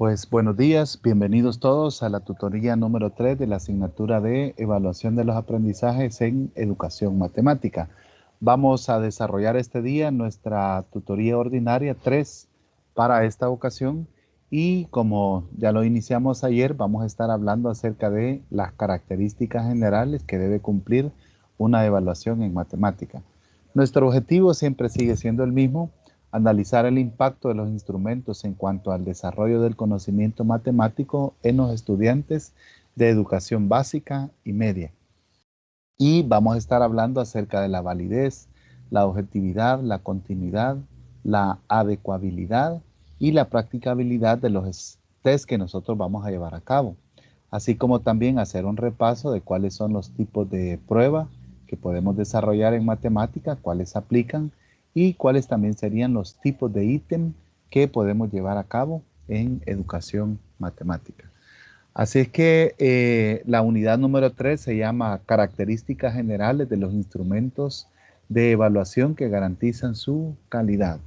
Pues buenos días, bienvenidos todos a la tutoría número 3 de la asignatura de Evaluación de los Aprendizajes en Educación Matemática. Vamos a desarrollar este día nuestra tutoría ordinaria 3 para esta ocasión y como ya lo iniciamos ayer, vamos a estar hablando acerca de las características generales que debe cumplir una evaluación en matemática. Nuestro objetivo siempre sigue siendo el mismo: analizar el impacto de los instrumentos en cuanto al desarrollo del conocimiento matemático en los estudiantes de educación básica y media. Y vamos a estar hablando acerca de la validez, la objetividad, la continuidad, la adecuabilidad y la practicabilidad de los test que nosotros vamos a llevar a cabo. Así como también hacer un repaso de cuáles son los tipos de prueba que podemos desarrollar en matemática, cuáles aplican y cuáles también serían los tipos de ítem que podemos llevar a cabo en educación matemática. Así es que la unidad número 3 se llama Características generales de los instrumentos de evaluación que garantizan su calidad.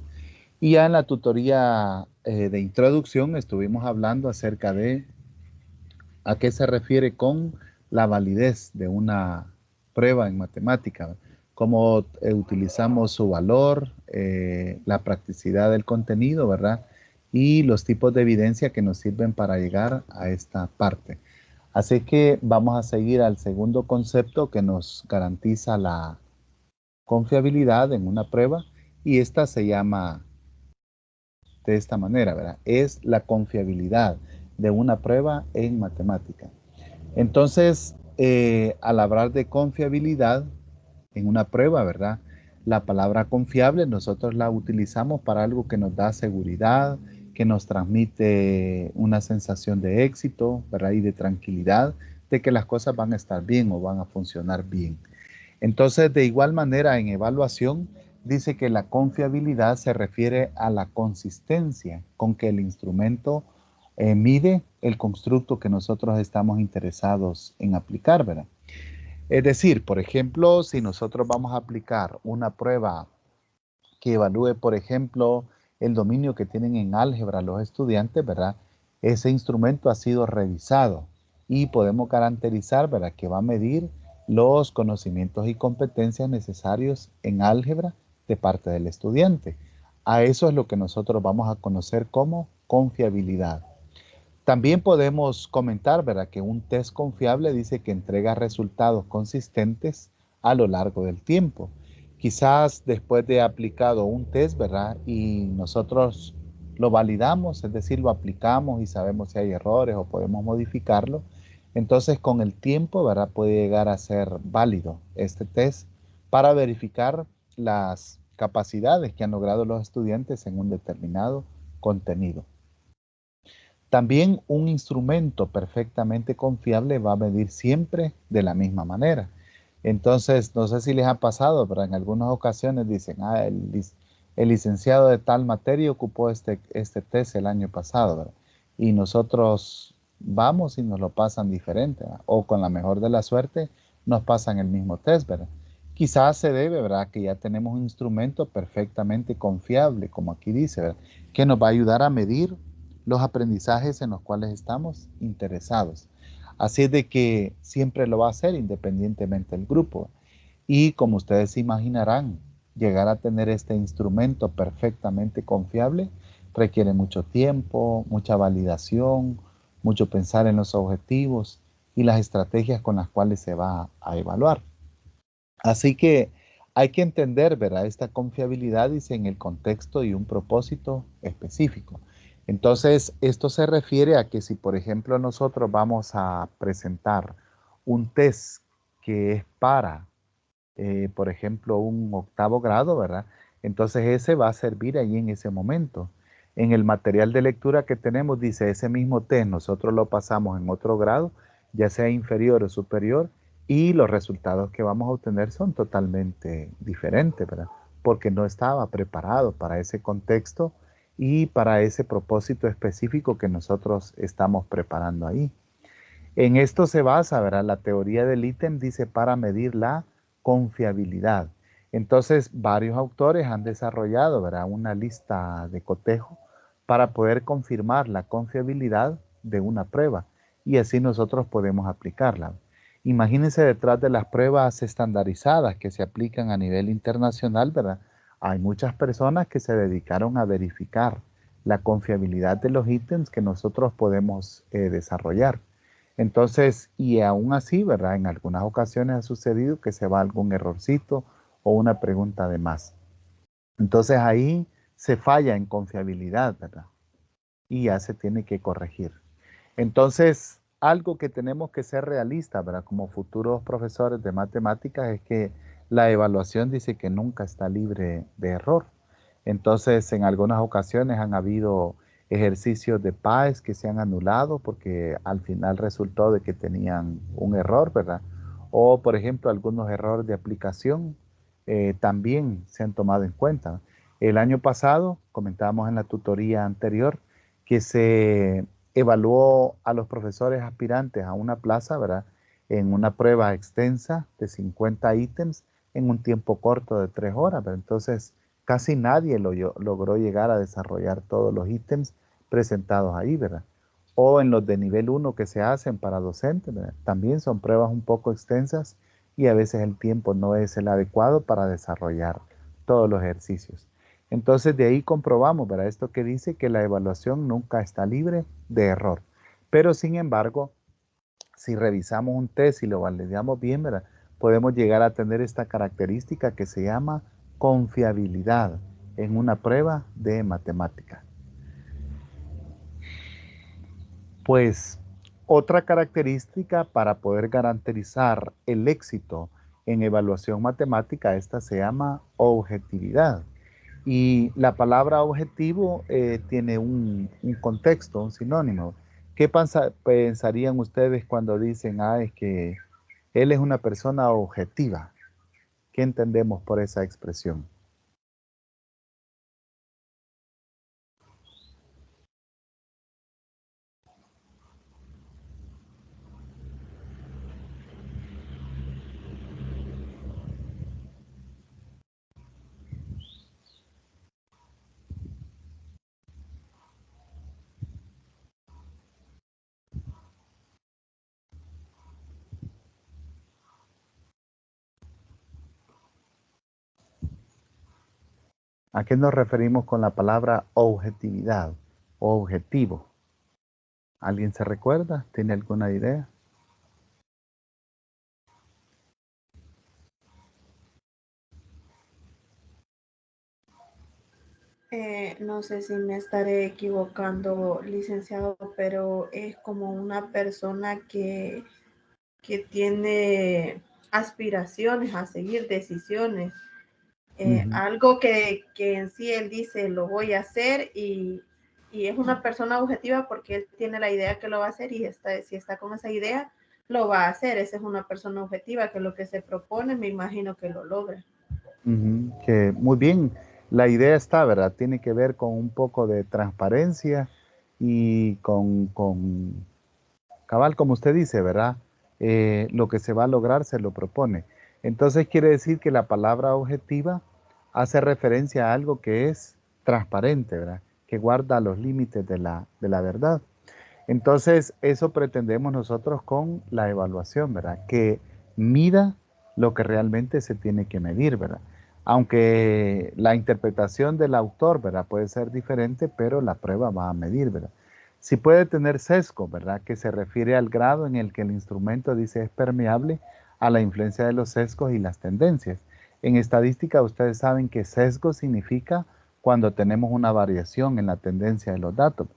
Y ya en la tutoría de introducción estuvimos hablando acerca de a qué se refiere con la validez de una prueba en matemática, cómo utilizamos su valor, la practicidad del contenido, ¿verdad? Y los tipos de evidencia que nos sirven para llegar a esta parte. Así que vamos a seguir al segundo concepto que nos garantiza la confiabilidad en una prueba, y esta se llama de esta manera, ¿verdad? Es la confiabilidad de una prueba en matemática. Entonces, al hablar de confiabilidad en una prueba, ¿verdad? La palabra confiable nosotros la utilizamos para algo que nos da seguridad, que nos transmite una sensación de éxito, ¿verdad? Y de tranquilidad, de que las cosas van a estar bien o van a funcionar bien. Entonces, de igual manera, en evaluación, dice que la confiabilidad se refiere a la consistencia con que el instrumento mide el constructo que nosotros estamos interesados en aplicar, ¿verdad? Es decir, por ejemplo, si nosotros vamos a aplicar una prueba que evalúe, por ejemplo, el dominio que tienen en álgebra los estudiantes, ¿verdad? Ese instrumento ha sido revisado y podemos caracterizar, ¿verdad?, que va a medir los conocimientos y competencias necesarios en álgebra de parte del estudiante. A eso es lo que nosotros vamos a conocer como confiabilidad. También podemos comentar, ¿verdad?, que un test confiable dice que entrega resultados consistentes a lo largo del tiempo. Quizás después de aplicado un test, ¿verdad?, y nosotros lo validamos, es decir, lo aplicamos y sabemos si hay errores o podemos modificarlo, entonces con el tiempo, ¿verdad?, puede llegar a ser válido este test para verificar las capacidades que han logrado los estudiantes en un determinado contenido. También un instrumento perfectamente confiable va a medir siempre de la misma manera. Entonces, no sé si les ha pasado, pero en algunas ocasiones dicen, el licenciado de tal materia ocupó este test el año pasado, ¿verdad? Y nosotros vamos y nos lo pasan diferente, ¿verdad? O con la mejor de la suerte nos pasan el mismo test, ¿verdad? Quizás se debe, ¿verdad?, que ya tenemos un instrumento perfectamente confiable, como aquí dice, ¿verdad?, que nos va a ayudar a medir los aprendizajes en los cuales estamos interesados. Así es de que siempre lo va a hacer independientemente del grupo. Y como ustedes se imaginarán, llegar a tener este instrumento perfectamente confiable requiere mucho tiempo, mucha validación, mucho pensar en los objetivos y las estrategias con las cuales se va a evaluar. Así que hay que entender, ¿verdad?, esta confiabilidad dice en el contexto y un propósito específico. Entonces, esto se refiere a que si, por ejemplo, nosotros vamos a presentar un test que es para, por ejemplo, un octavo grado, ¿verdad? Entonces ese va a servir ahí en ese momento. En el material de lectura que tenemos dice ese mismo test, nosotros lo pasamos en otro grado, ya sea inferior o superior, y los resultados que vamos a obtener son totalmente diferentes, ¿verdad? Porque no estaba preparado para ese contexto y para ese propósito específico que nosotros estamos preparando ahí. En esto se basa, ¿verdad? La teoría del ítem dice para medir la confiabilidad. Entonces, varios autores han desarrollado, ¿verdad?, una lista de cotejo para poder confirmar la confiabilidad de una prueba y así nosotros podemos aplicarla. Imagínense detrás de las pruebas estandarizadas que se aplican a nivel internacional, ¿verdad? Hay muchas personas que se dedicaron a verificar la confiabilidad de los ítems que nosotros podemos desarrollar. Entonces, y aún así, ¿verdad? En algunas ocasiones ha sucedido que se va algún errorcito o una pregunta de más. Entonces ahí se falla en confiabilidad, ¿verdad? Y ya se tiene que corregir. Entonces, algo que tenemos que ser realistas, ¿verdad? Como futuros profesores de matemáticas es que la evaluación dice que nunca está libre de error. Entonces, en algunas ocasiones han habido ejercicios de PAES que se han anulado porque al final resultó de que tenían un error, ¿verdad? O, por ejemplo, algunos errores de aplicación también se han tomado en cuenta. El año pasado, comentábamos en la tutoría anterior, que se evaluó a los profesores aspirantes a una plaza, ¿verdad? En una prueba extensa de 50 ítems en un tiempo corto de 3 horas, ¿verdad? Entonces, casi nadie logró llegar a desarrollar todos los ítems presentados ahí, ¿verdad? O en los de nivel 1 que se hacen para docentes, ¿verdad? También son pruebas un poco extensas y a veces el tiempo no es el adecuado para desarrollar todos los ejercicios. Entonces de ahí comprobamos, ¿verdad? Esto que dice que la evaluación nunca está libre de error. Pero sin embargo, si revisamos un test y lo validamos bien, ¿verdad? Podemos llegar a tener esta característica que se llama confiabilidad en una prueba de matemática. Pues otra característica para poder garantizar el éxito en evaluación matemática, esta se llama objetividad. Y la palabra objetivo tiene un contexto, un sinónimo. ¿Qué pensarían ustedes cuando dicen, es que él es una persona objetiva? ¿Qué entendemos por esa expresión? ¿A qué nos referimos con la palabra objetividad o objetivo? ¿Alguien se recuerda? ¿Tiene alguna idea? No sé si me estaré equivocando, licenciado, pero es como una persona que tiene aspiraciones a seguir decisiones, Ujú, algo que en sí él dice lo voy a hacer y es una persona objetiva porque él tiene la idea que lo va a hacer y si está con esa idea, lo va a hacer. Esa es una persona objetiva que lo que se propone, me imagino que lo logra. que muy bien, la idea está, ¿verdad? Tiene que ver con un poco de transparencia y con cabal, como usted dice, ¿verdad? Lo que se va a lograr se lo propone. Entonces quiere decir que la palabra objetiva hace referencia a algo que es transparente, ¿verdad? Que guarda los límites de la verdad. Entonces eso pretendemos nosotros con la evaluación, ¿verdad? Que mida lo que realmente se tiene que medir, ¿verdad? Aunque la interpretación del autor, ¿verdad? Puede ser diferente, pero la prueba va a medir, ¿verdad? Sí puede tener sesgo, ¿verdad? Que se refiere al grado en el que el instrumento dice es permeable a la influencia de los sesgos y las tendencias. En estadística ustedes saben que sesgo significa cuando tenemos una variación en la tendencia de los datos.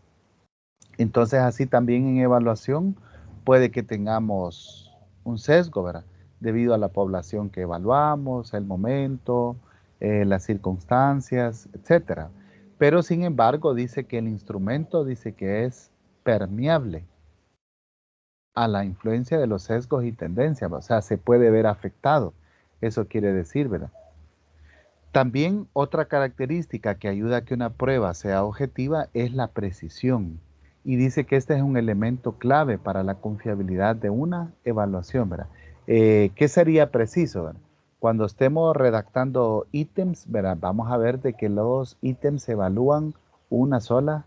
Entonces así también en evaluación puede que tengamos un sesgo, ¿verdad? Debido a la población que evaluamos, el momento, las circunstancias, etcétera. Pero sin embargo dice que el instrumento dice que es permeable a la influencia de los sesgos y tendencias, o sea, se puede ver afectado. Eso quiere decir, ¿verdad? También otra característica que ayuda a que una prueba sea objetiva es la precisión. Y dice que este es un elemento clave para la confiabilidad de una evaluación, ¿verdad? ¿Qué sería preciso, verdad? Cuando estemos redactando ítems, ¿verdad? Vamos a ver de que los ítems se evalúan una sola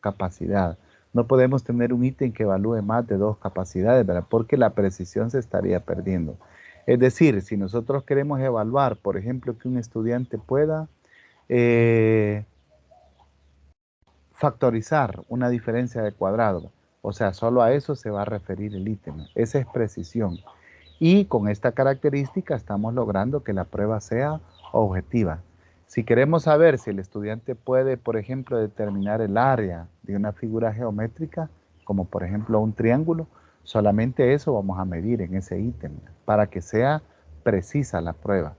capacidad. No podemos tener un ítem que evalúe más de 2 capacidades, ¿verdad? Porque la precisión se estaría perdiendo. Es decir, si nosotros queremos evaluar, por ejemplo, que un estudiante pueda factorizar una diferencia de cuadrado, o sea, solo a eso se va a referir el ítem. Esa es precisión. Y con esta característica estamos logrando que la prueba sea objetiva. Si queremos saber si el estudiante puede, por ejemplo, determinar el área de una figura geométrica, como por ejemplo un triángulo, solamente eso vamos a medir en ese ítem para que sea precisa la prueba.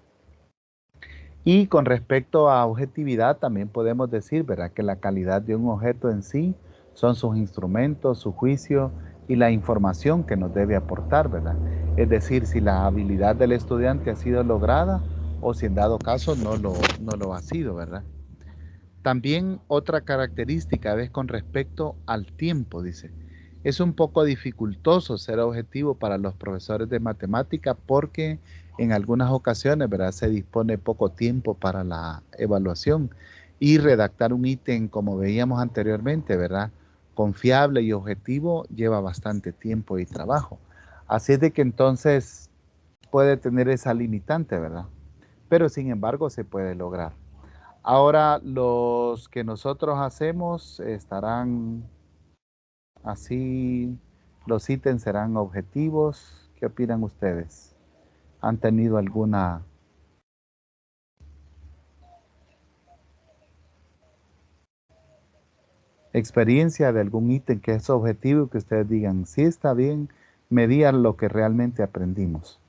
Y con respecto a objetividad, también podemos decir, ¿verdad?, que la calidad de un objeto en sí son sus instrumentos, su juicio y la información que nos debe aportar, ¿verdad? Es decir, si la habilidad del estudiante ha sido lograda o si en dado caso no lo ha sido, ¿verdad? También otra característica es con respecto al tiempo, dice. Es un poco dificultoso ser objetivo para los profesores de matemática porque en algunas ocasiones, ¿verdad?, se dispone poco tiempo para la evaluación y redactar un ítem, como veíamos anteriormente, ¿verdad?, confiable y objetivo lleva bastante tiempo y trabajo. Así es de que entonces puede tener esa limitante, ¿verdad? Pero sin embargo se puede lograr. Ahora los que nosotros hacemos estarán así, los ítems serán objetivos. ¿Qué opinan ustedes? ¿Han tenido alguna experiencia de algún ítem que es objetivo y que ustedes digan, sí está bien, medían lo que realmente aprendimos?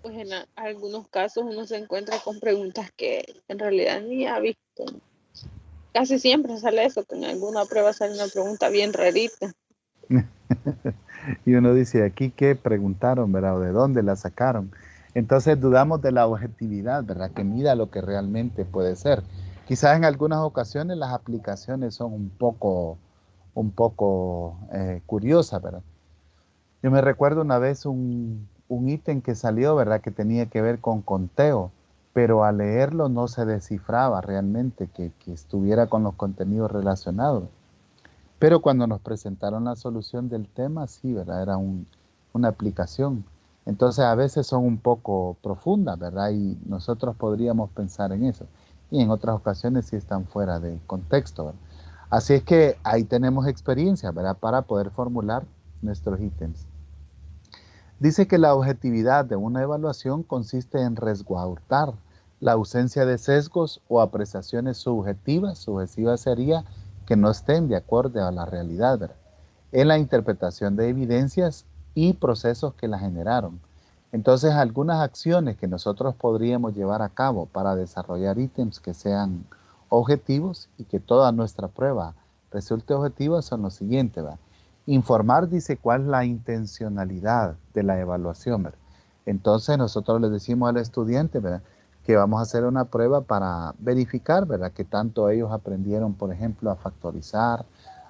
Pues en algunos casos uno se encuentra con preguntas que en realidad ni ha visto. Casi siempre sale eso, que en alguna prueba sale una pregunta bien rarita. Y uno dice, aquí qué preguntaron, ¿verdad? ¿O de dónde la sacaron? Entonces dudamos de la objetividad, ¿verdad? Que mida lo que realmente puede ser. Quizás en algunas ocasiones las aplicaciones son un poco curiosas, ¿verdad? Yo me recuerdo una vez un ítem que salió, ¿verdad? Que tenía que ver con conteo, pero al leerlo no se descifraba realmente que estuviera con los contenidos relacionados. Pero cuando nos presentaron la solución del tema, sí, ¿verdad? Era una aplicación. Entonces a veces son un poco profundas, ¿verdad? Y nosotros podríamos pensar en eso. Y en otras ocasiones sí están fuera de contexto, ¿verdad? Así es que ahí tenemos experiencia, ¿verdad? Para poder formular nuestros ítems. Dice que la objetividad de una evaluación consiste en resguardar la ausencia de sesgos o apreciaciones subjetivas. Subjetiva sería que no estén de acuerdo a la realidad, ¿verdad?, en la interpretación de evidencias y procesos que la generaron. Entonces, algunas acciones que nosotros podríamos llevar a cabo para desarrollar ítems que sean objetivos y que toda nuestra prueba resulte objetiva son los siguientes, ¿verdad? Informar, dice, cuál es la intencionalidad de la evaluación, ¿verdad? Entonces nosotros le decimos al estudiante, ¿verdad?, que vamos a hacer una prueba para verificar, ¿verdad?, que tanto ellos aprendieron, por ejemplo, a factorizar,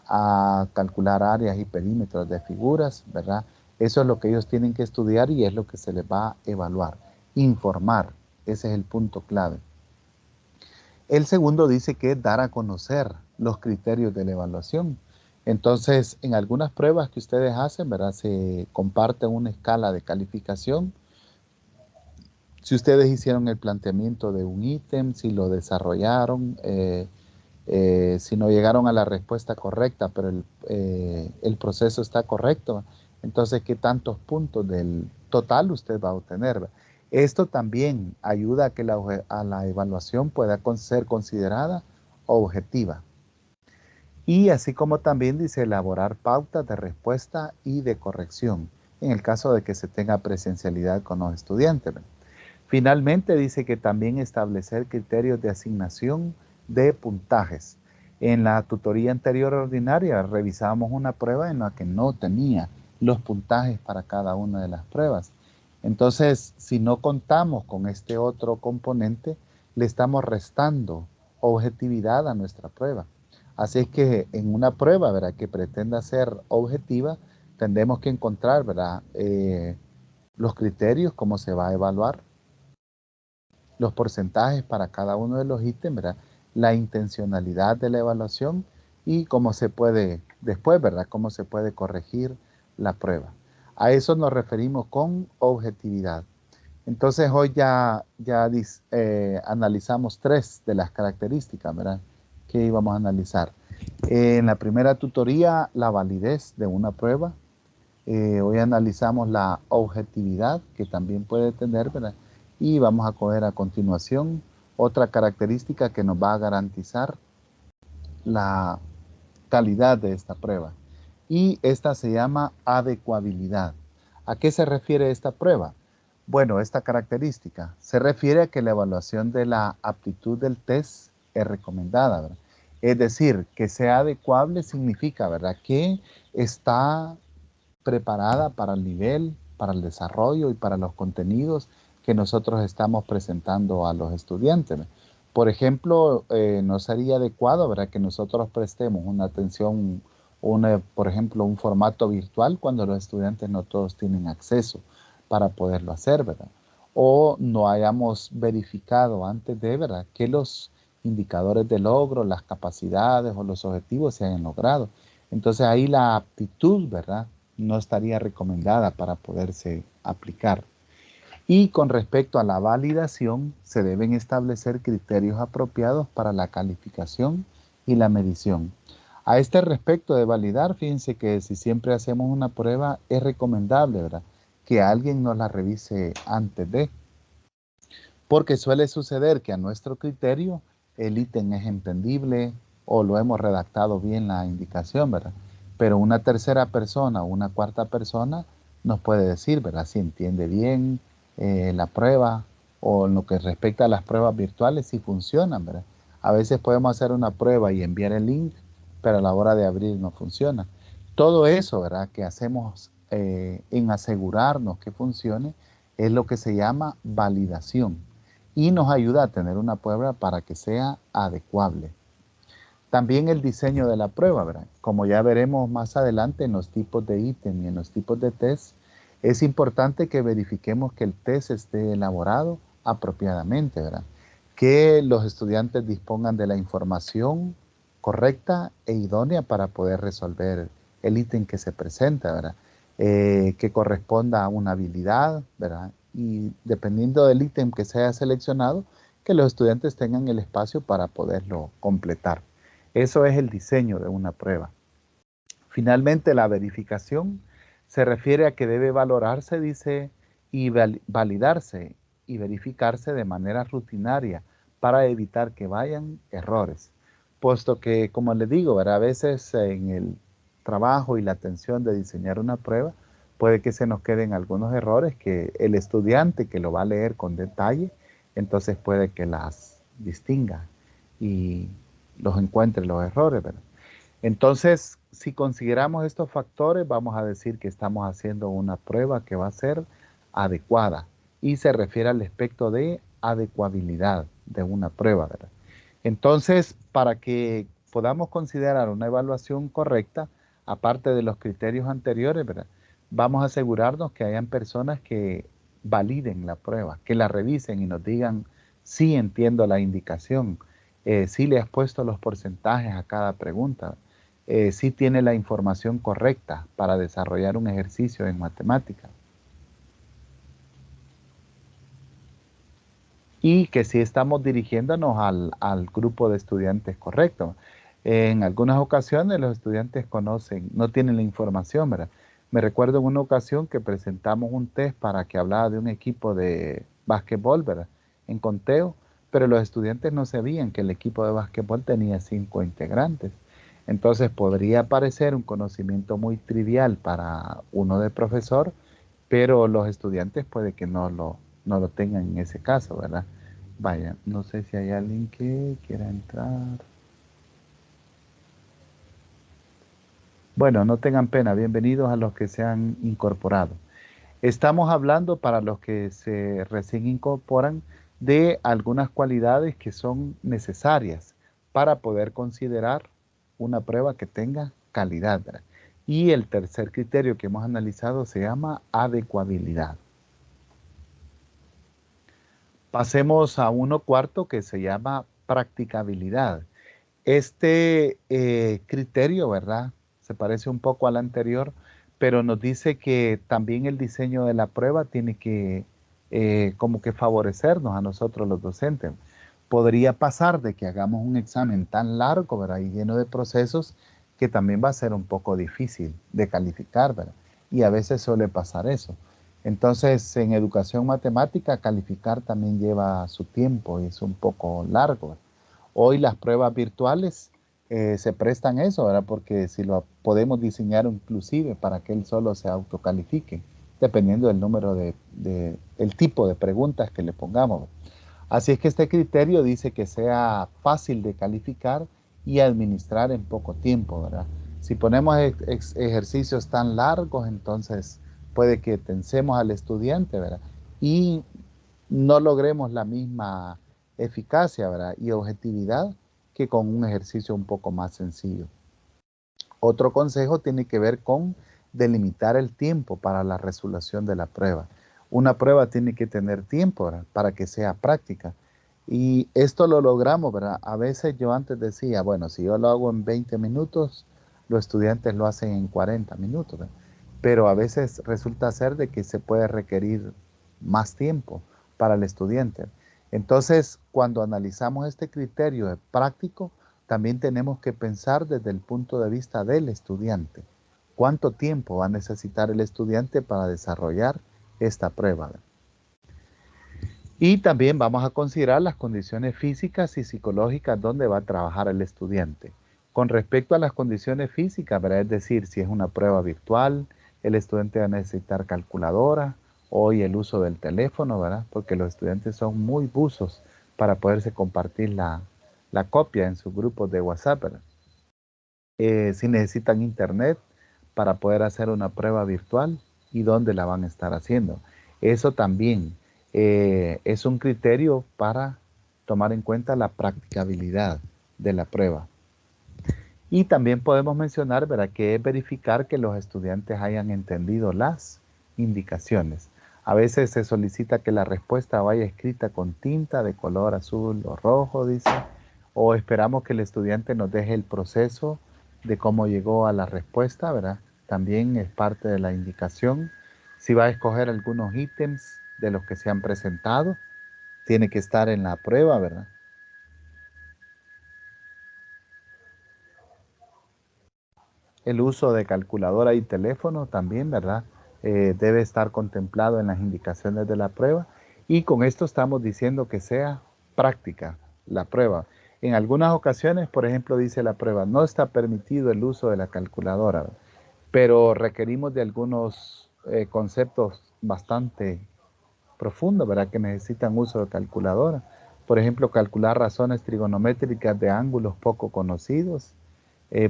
a calcular áreas y perímetros de figuras, ¿verdad? Eso es lo que ellos tienen que estudiar y es lo que se les va a evaluar. Informar, ese es el punto clave. El segundo dice que es dar a conocer los criterios de la evaluación. Entonces, en algunas pruebas que ustedes hacen, ¿verdad?, se comparte una escala de calificación. Si ustedes hicieron el planteamiento de un ítem, si lo desarrollaron, si no llegaron a la respuesta correcta, pero el proceso está correcto, entonces, ¿qué tantos puntos del total usted va a obtener? Esto también ayuda a que la evaluación pueda ser considerada objetiva. Y así como también dice elaborar pautas de respuesta y de corrección, en el caso de que se tenga presencialidad con los estudiantes. Finalmente dice que también establecer criterios de asignación de puntajes. En la tutoría anterior ordinaria revisamos una prueba en la que no tenía los puntajes para cada una de las pruebas. Entonces, si no contamos con este otro componente, le estamos restando objetividad a nuestra prueba. Así es que en una prueba, ¿verdad?, que pretenda ser objetiva, tendremos que encontrar, ¿verdad?, los criterios, cómo se va a evaluar, los porcentajes para cada uno de los ítems, ¿verdad?, la intencionalidad de la evaluación y cómo se puede, después, ¿verdad? Cómo se puede corregir la prueba. A eso nos referimos con objetividad. Entonces hoy ya analizamos 3 de las características, ¿verdad? Que íbamos a analizar. En la primera tutoría, la validez de una prueba. Hoy analizamos la objetividad que también puede tener, ¿verdad? Y vamos a coger a continuación otra característica que nos va a garantizar la calidad de esta prueba. Y esta se llama adecuabilidad. ¿A qué se refiere esta prueba? Bueno, esta característica se refiere a que la evaluación de la aptitud del test es recomendada, ¿verdad? Es decir, que sea adecuable significa, ¿verdad?, que está preparada para el nivel, para el desarrollo y para los contenidos que nosotros estamos presentando a los estudiantes. Por ejemplo, no sería adecuado, ¿verdad?, que nosotros prestemos una atención, por ejemplo, un formato virtual cuando los estudiantes no todos tienen acceso para poderlo hacer, ¿verdad? O no hayamos verificado antes de, ¿verdad?, que los indicadores de logro, las capacidades o los objetivos se hayan logrado. Entonces ahí la aptitud, ¿verdad?, no estaría recomendada para poderse aplicar. Y con respecto a la validación, se deben establecer criterios apropiados para la calificación y la medición. A este respecto de validar, fíjense que si siempre hacemos una prueba, es recomendable, ¿verdad?, que alguien nos la revise antes de. Porque suele suceder que a nuestro criterio el ítem es entendible o lo hemos redactado bien la indicación, ¿verdad? Pero una tercera persona o una cuarta persona nos puede decir, ¿verdad?, si entiende bien la prueba o en lo que respecta a las pruebas virtuales, si funcionan, ¿verdad? A veces podemos hacer una prueba y enviar el link, pero a la hora de abrir no funciona. Todo eso, ¿verdad?, que hacemos en asegurarnos que funcione, es lo que se llama validación y nos ayuda a tener una prueba para que sea adecuable. También el diseño de la prueba, ¿verdad? Como ya veremos más adelante en los tipos de ítem y en los tipos de test, es importante que verifiquemos que el test esté elaborado apropiadamente, ¿verdad? Que los estudiantes dispongan de la información correcta e idónea para poder resolver el ítem que se presenta, ¿verdad? Que corresponda a una habilidad, ¿verdad? Y dependiendo del ítem que se haya seleccionado, que los estudiantes tengan el espacio para poderlo completar. Eso es el diseño de una prueba. Finalmente, la verificación se refiere a que debe valorarse, dice, y validarse y verificarse de manera rutinaria para evitar que vayan errores. Puesto que, como les digo, ¿verdad?, a veces en el trabajo y la atención de diseñar una prueba, puede que se nos queden algunos errores que el estudiante que lo va a leer con detalle, entonces puede que las distinga y los encuentre los errores, ¿verdad? Entonces, si consideramos estos factores, vamos a decir que estamos haciendo una prueba que va a ser adecuada y se refiere al aspecto de adecuabilidad de una prueba, ¿verdad? Entonces, para que podamos considerar una evaluación correcta, aparte de los criterios anteriores, ¿verdad?, vamos a asegurarnos que hayan personas que validen la prueba, que la revisen y nos digan, sí entiendo la indicación, sí le has puesto los porcentajes a cada pregunta, sí tiene la información correcta para desarrollar un ejercicio en matemática. Y que sí estamos dirigiéndonos al grupo de estudiantes correcto. En algunas ocasiones los estudiantes no tienen la información, ¿verdad? Me recuerdo en una ocasión que presentamos un test para que hablara de un equipo de básquetbol, ¿verdad?, en conteo, pero los estudiantes no sabían que el equipo de básquetbol tenía 5 integrantes. Entonces podría parecer un conocimiento muy trivial para uno de profesor, pero los estudiantes puede que no lo tengan en ese caso, ¿verdad? Vaya, no sé si hay alguien que quiera entrar. Bueno, no tengan pena, bienvenidos a los que se han incorporado. Estamos hablando, para los que se recién incorporan, de algunas cualidades que son necesarias para poder considerar una prueba que tenga calidad, ¿verdad? Y el tercer criterio que hemos analizado se llama adecuabilidad. Pasemos a uno cuarto que se llama practicabilidad. Este criterio, ¿verdad? Se parece un poco al anterior, pero nos dice que también el diseño de la prueba tiene que como que favorecernos a nosotros los docentes. Podría pasar de que hagamos un examen tan largo, ¿verdad? Y lleno de procesos que también va a ser un poco difícil de calificar, ¿verdad? Y a veces suele pasar eso. Entonces, en educación matemática, calificar también lleva su tiempo y es un poco largo, ¿verdad? Hoy las pruebas virtuales se prestan eso, ¿verdad? Porque si lo podemos diseñar inclusive para que él solo se autocalifique, dependiendo del número el tipo de preguntas que le pongamos. Así es que este criterio dice que sea fácil de calificar y administrar en poco tiempo, ¿verdad? Si ponemos ejercicios tan largos, entonces puede que tensemos al estudiante, ¿verdad? Y no logremos la misma eficacia, ¿verdad? Y objetividad que con un ejercicio un poco más sencillo. Otro consejo tiene que ver con delimitar el tiempo para la resolución de la prueba. Una prueba tiene que tener tiempo, ¿verdad? Para que sea práctica. Y esto lo logramos, ¿verdad? A veces yo antes decía, bueno, si yo lo hago en 20 minutos, los estudiantes lo hacen en 40 minutos, ¿verdad? Pero a veces resulta ser de que se puede requerir más tiempo para el estudiante. Entonces, cuando analizamos este criterio de práctico, también tenemos que pensar desde el punto de vista del estudiante. ¿Cuánto tiempo va a necesitar el estudiante para desarrollar esta prueba? Y también vamos a considerar las condiciones físicas y psicológicas donde va a trabajar el estudiante. Con respecto a las condiciones físicas, ¿verdad? Es decir, si es una prueba virtual, el estudiante va a necesitar calculadora, hoy el uso del teléfono, ¿verdad? Porque los estudiantes son muy buzos para poderse compartir la copia en sus grupos de WhatsApp, ¿verdad? Si necesitan internet para poder hacer una prueba virtual y dónde la van a estar haciendo. Eso también es un criterio para tomar en cuenta la practicabilidad de la prueba. Y también podemos mencionar, ¿verdad?, que es verificar que los estudiantes hayan entendido las indicaciones. A veces se solicita que la respuesta vaya escrita con tinta de color azul o rojo, dice, o esperamos que el estudiante nos deje el proceso de cómo llegó a la respuesta, ¿verdad? También es parte de la indicación. Si va a escoger algunos ítems de los que se han presentado, tiene que estar en la prueba, ¿verdad? El uso de calculadora y teléfono también, ¿verdad? Debe estar contemplado en las indicaciones de la prueba. Y con esto estamos diciendo que sea práctica la prueba. En algunas ocasiones, por ejemplo, dice la prueba, no está permitido el uso de la calculadora, ¿verdad? Pero requerimos de algunos conceptos bastante profundos, ¿verdad? Que necesitan uso de calculadora. Por ejemplo, calcular razones trigonométricas de ángulos poco conocidos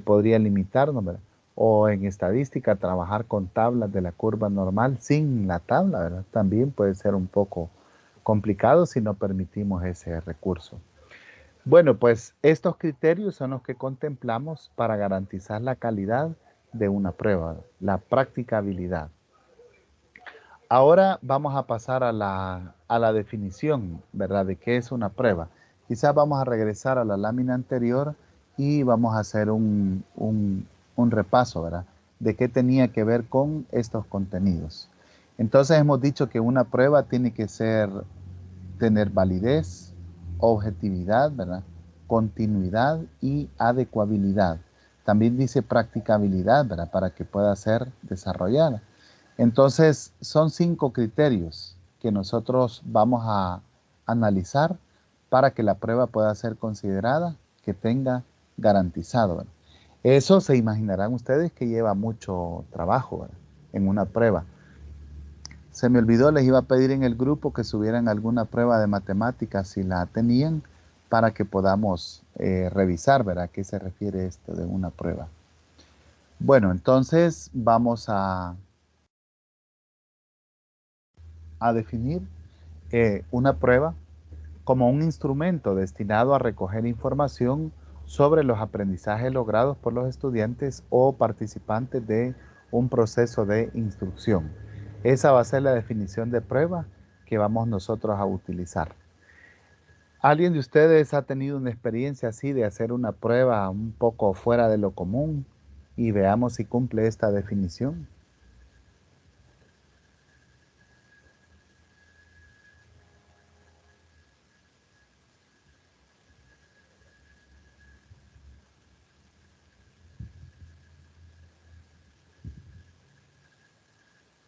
podría limitarnos, ¿verdad? O en estadística, trabajar con tablas de la curva normal sin la tabla, ¿verdad? También puede ser un poco complicado si no permitimos ese recurso. Bueno, pues estos criterios son los que contemplamos para garantizar la calidad de una prueba, la practicabilidad. Ahora vamos a pasar a la definición, ¿verdad?, de qué es una prueba. Quizás vamos a regresar a la lámina anterior y vamos a hacer un repaso, ¿verdad?, de qué tenía que ver con estos contenidos. Entonces hemos dicho que una prueba tiene que tener validez, objetividad, ¿verdad?, continuidad y adecuabilidad. También dice practicabilidad, ¿verdad?, para que pueda ser desarrollada. Entonces, son 5 criterios que nosotros vamos a analizar para que la prueba pueda ser considerada, que tenga garantizado, ¿verdad? Eso se imaginarán ustedes que lleva mucho trabajo, ¿verdad?, en una prueba. Se me olvidó, les iba a pedir en el grupo que subieran alguna prueba de matemáticas si la tenían para que podamos revisar, ¿verdad?, a qué se refiere esto de una prueba. Bueno, entonces vamos a definir una prueba como un instrumento destinado a recoger información sobre los aprendizajes logrados por los estudiantes o participantes de un proceso de instrucción. Esa va a ser la definición de prueba que vamos nosotros a utilizar. ¿Alguien de ustedes ha tenido una experiencia así de hacer una prueba un poco fuera de lo común? Y veamos si cumple esta definición.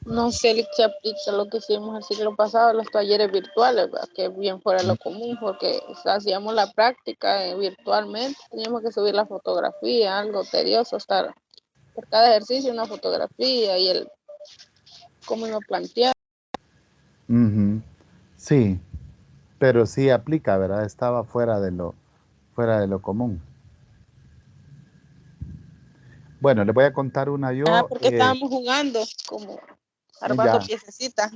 No sé si aplica lo que hicimos el ciclo pasado, los talleres virtuales, ¿verdad? Que bien fuera lo común, porque hacíamos la práctica virtualmente, teníamos que subir la fotografía, algo tedioso estar por cada ejercicio una fotografía y el cómo lo plantear. Ujú. Sí, pero sí aplica, ¿verdad? Estaba fuera de lo común. Bueno, les voy a contar una Ah, yo. porque estábamos jugando, como armando Ya, piececitas.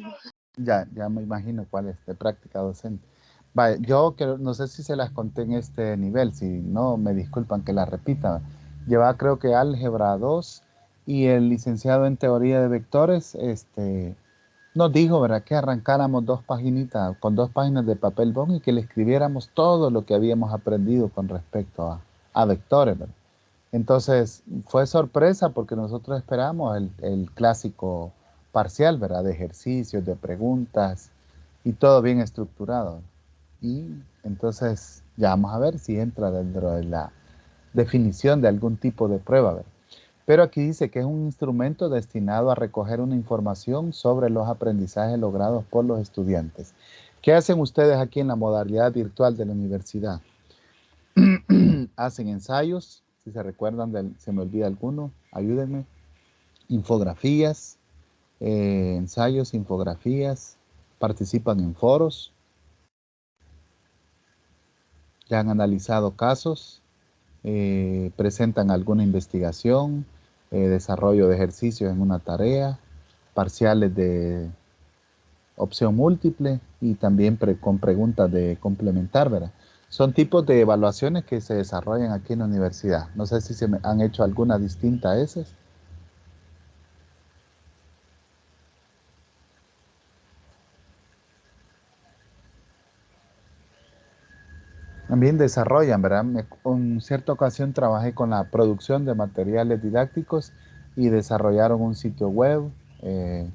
ya me imagino cuál es, de práctica docente. Vale, yo no sé si se las conté en este nivel, si no, me disculpan que la repita. Llevaba creo que álgebra 2 y el licenciado en teoría de vectores, nos dijo, ¿verdad? Que arrancáramos dos paginitas, con 2 páginas de papel bond y que le escribiéramos todo lo que habíamos aprendido con respecto a vectores, ¿verdad? Entonces, fue sorpresa porque nosotros esperamos el clásico parcial, ¿verdad? De ejercicios, de preguntas y todo bien estructurado. Y entonces, ya vamos a ver si entra dentro de la definición de algún tipo de prueba, ¿verdad? Pero aquí dice que es un instrumento destinado a recoger una información sobre los aprendizajes logrados por los estudiantes. ¿Qué hacen ustedes aquí en la modalidad virtual de la universidad? Hacen ensayos, si se recuerdan, se me olvida alguno, ayúdenme. Infografías, ensayos, infografías, participan en foros, ya han analizado casos, presentan alguna investigación, desarrollo de ejercicios en una tarea, parciales de opción múltiple y también con preguntas de complementar, ¿verdad? Son tipos de evaluaciones que se desarrollan aquí en la universidad. No sé si se me han hecho alguna distinta a esas. También desarrollan, ¿verdad? En cierta ocasión trabajé con la producción de materiales didácticos y desarrollaron un sitio web, eh,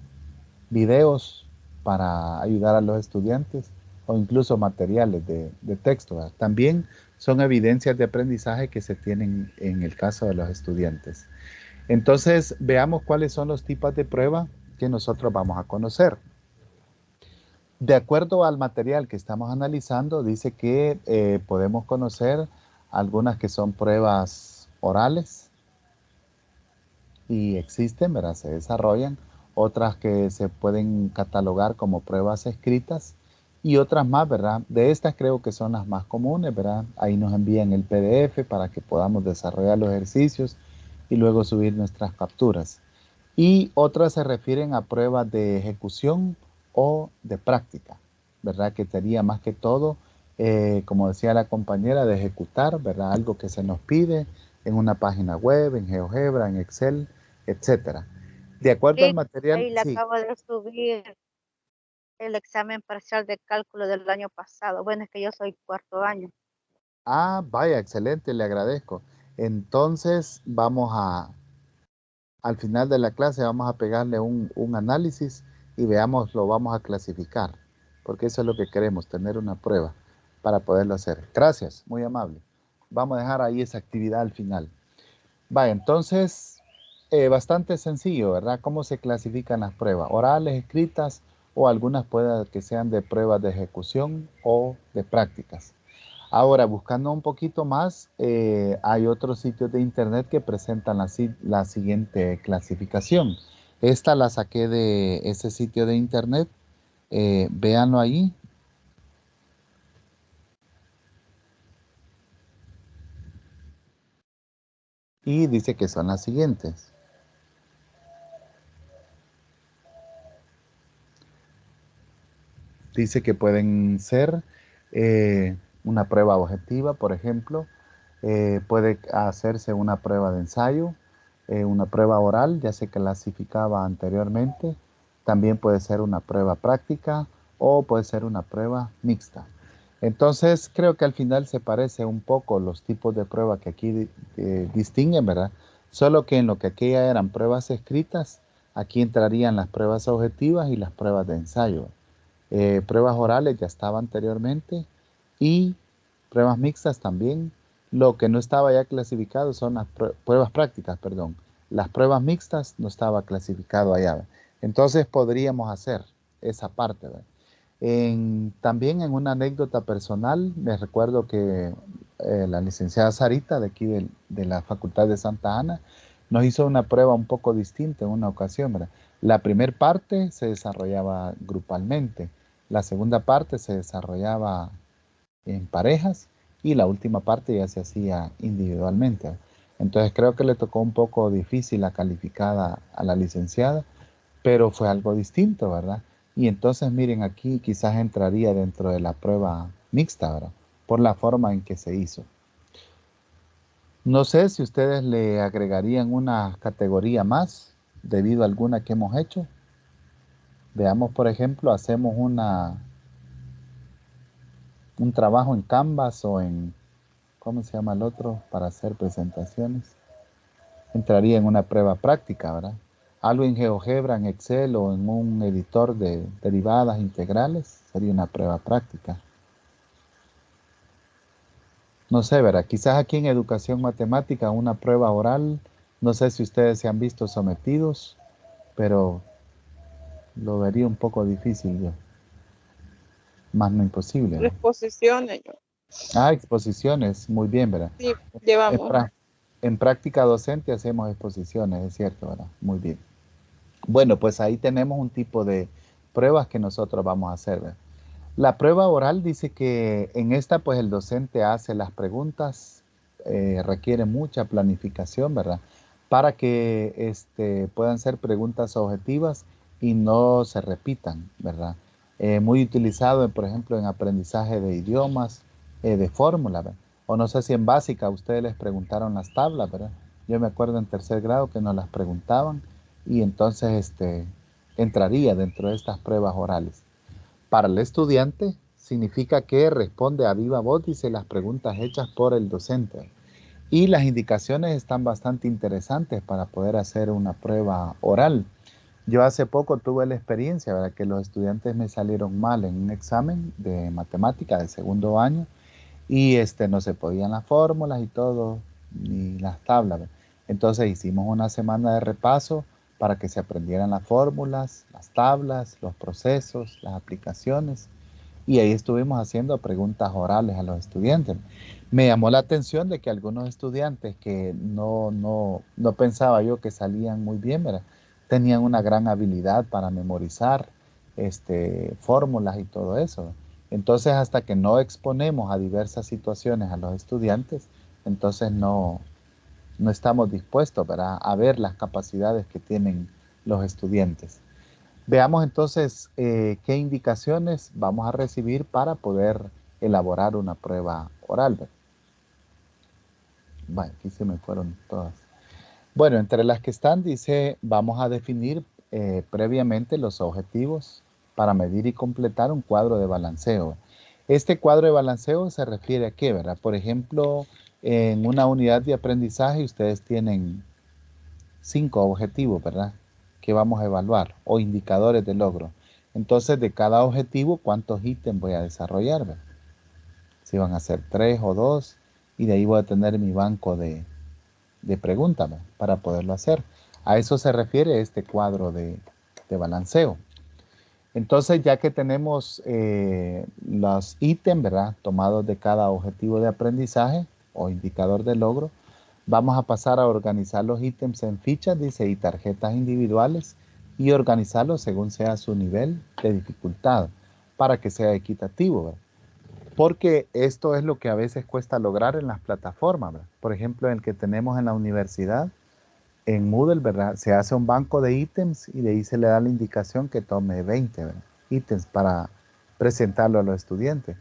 videos para ayudar a los estudiantes o incluso materiales de texto, ¿verdad? También son evidencias de aprendizaje que se tienen en el caso de los estudiantes. Entonces, veamos cuáles son los tipos de prueba que nosotros vamos a conocer. De acuerdo al material que estamos analizando, dice que podemos conocer algunas que son pruebas orales y existen, ¿verdad? Se desarrollan, otras que se pueden catalogar como pruebas escritas y otras más, ¿verdad? De estas creo que son las más comunes, ¿verdad? Ahí nos envían el PDF para que podamos desarrollar los ejercicios y luego subir nuestras capturas. Y otras se refieren a pruebas de ejecución o de práctica, ¿verdad? Que sería más que todo, como decía la compañera, de ejecutar, ¿verdad? Algo que se nos pide en una página web, en GeoGebra, en Excel, etcétera. De acuerdo al Sí, material, ahí le sí. acabo de subir el examen parcial de cálculo del año pasado. Bueno, es que yo soy cuarto año. Ah, vaya, excelente, le agradezco. Entonces, al final de la clase vamos a pegarle un análisis y veamos, lo vamos a clasificar, porque eso es lo que queremos, tener una prueba para poderlo hacer. Gracias, muy amable. Vamos a dejar ahí esa actividad al final. Vaya, entonces, bastante sencillo, ¿verdad? ¿Cómo se clasifican las pruebas? Orales, escritas o algunas pueden que sean de pruebas de ejecución o de prácticas. Ahora, buscando un poquito más, hay otros sitios de internet que presentan la siguiente clasificación. Esta la saqué de ese sitio de internet. Véanlo ahí. Y dice que son las siguientes. Dice que pueden ser una prueba objetiva, por ejemplo. Puede hacerse una prueba de ensayo, una prueba oral, ya se clasificaba anteriormente. También puede ser una prueba práctica o puede ser una prueba mixta. Entonces, creo que al final se parece un poco los tipos de pruebas que aquí distinguen, ¿verdad? Solo que en lo que aquí eran pruebas escritas, aquí entrarían las pruebas objetivas y las pruebas de ensayo. Pruebas orales ya estaba anteriormente y pruebas mixtas también. Lo que no estaba ya clasificado son las pruebas prácticas, perdón. Las pruebas mixtas no estaba clasificado allá. Entonces podríamos hacer esa parte, ¿verdad? También en una anécdota personal, me recuerdo que la licenciada Sarita de aquí de la Facultad de Santa Ana nos hizo una prueba un poco distinta en una ocasión, ¿verdad? La primera parte se desarrollaba grupalmente, la segunda parte se desarrollaba en parejas y la última parte ya se hacía individualmente, ¿verdad? Entonces creo que le tocó un poco difícil la calificada a la licenciada, pero fue algo distinto, ¿verdad? Y entonces miren aquí quizás entraría dentro de la prueba mixta, ¿verdad? Por la forma en que se hizo. No sé si ustedes le agregarían una categoría más debido a alguna que hemos hecho. Veamos, por ejemplo, hacemos un trabajo en Canvas o en, ¿cómo se llama el otro? Para hacer presentaciones. Entraría en una prueba práctica, ¿verdad? Algo en GeoGebra, en Excel o en un editor de derivadas integrales sería una prueba práctica. No sé, ¿verdad? Quizás aquí en educación matemática una prueba oral, no sé si ustedes se han visto sometidos, pero lo vería un poco difícil yo, más no imposible, ¿verdad? Exposiciones, yo. Exposiciones, muy bien, ¿verdad? Sí, En, llevamos. prá- en práctica docente hacemos exposiciones, es cierto, ¿verdad? Muy bien. Bueno, pues ahí tenemos un tipo de pruebas que nosotros vamos a hacer, ¿verdad? La prueba oral dice que en esta pues el docente hace las preguntas, requiere mucha planificación, ¿verdad? Para que puedan ser preguntas objetivas y no se repitan, ¿verdad? Muy utilizado, por ejemplo, en aprendizaje de idiomas, de fórmula, ¿verdad? O no sé si en básica a ustedes les preguntaron las tablas, ¿verdad? Yo me acuerdo en tercer grado que nos las preguntaban y entonces entraría dentro de estas pruebas orales. Para el estudiante significa que responde a viva voz, dice las preguntas hechas por el docente. Y las indicaciones están bastante interesantes para poder hacer una prueba oral. Yo hace poco tuve la experiencia, ¿verdad? Que los estudiantes me salieron mal en un examen de matemática de segundo año y no se podían las fórmulas y todo, ni las tablas, ¿verdad? Entonces hicimos una semana de repaso para que se aprendieran las fórmulas, las tablas, los procesos, las aplicaciones. Y ahí estuvimos haciendo preguntas orales a los estudiantes. Me llamó la atención de que algunos estudiantes que no pensaba yo que salían muy bien, ¿verdad? Tenían una gran habilidad para memorizar fórmulas y todo eso. Entonces, hasta que no exponemos a diversas situaciones a los estudiantes, entonces no estamos dispuestos, ¿verdad?, a ver las capacidades que tienen los estudiantes. Veamos entonces qué indicaciones vamos a recibir para poder elaborar una prueba oral. Bueno, aquí se me fueron todas. Bueno, entre las que están dice, vamos a definir previamente los objetivos para medir y completar un cuadro de balanceo. Este cuadro de balanceo se refiere a qué, ¿verdad? Por ejemplo, en una unidad de aprendizaje ustedes tienen 5 objetivos, ¿verdad? Que vamos a evaluar o indicadores de logro. Entonces, de cada objetivo, ¿cuántos ítems voy a desarrollar? ¿Verdad? Si van a ser 3 o 2, y de ahí voy a tener mi banco de preguntas, ¿verdad?, para poderlo hacer. A eso se refiere este cuadro de balanceo. Entonces, ya que tenemos los ítems, ¿verdad?, tomados de cada objetivo de aprendizaje o indicador de logro, vamos a pasar a organizar los ítems en fichas, dice, y tarjetas individuales y organizarlos según sea su nivel de dificultad para que sea equitativo, ¿verdad? Porque esto es lo que a veces cuesta lograr en las plataformas, ¿verdad? Por ejemplo, el que tenemos en la universidad, en Moodle, ¿verdad? Se hace un banco de ítems y de ahí se le da la indicación que tome 20, ¿verdad?, ítems para presentarlo a los estudiantes.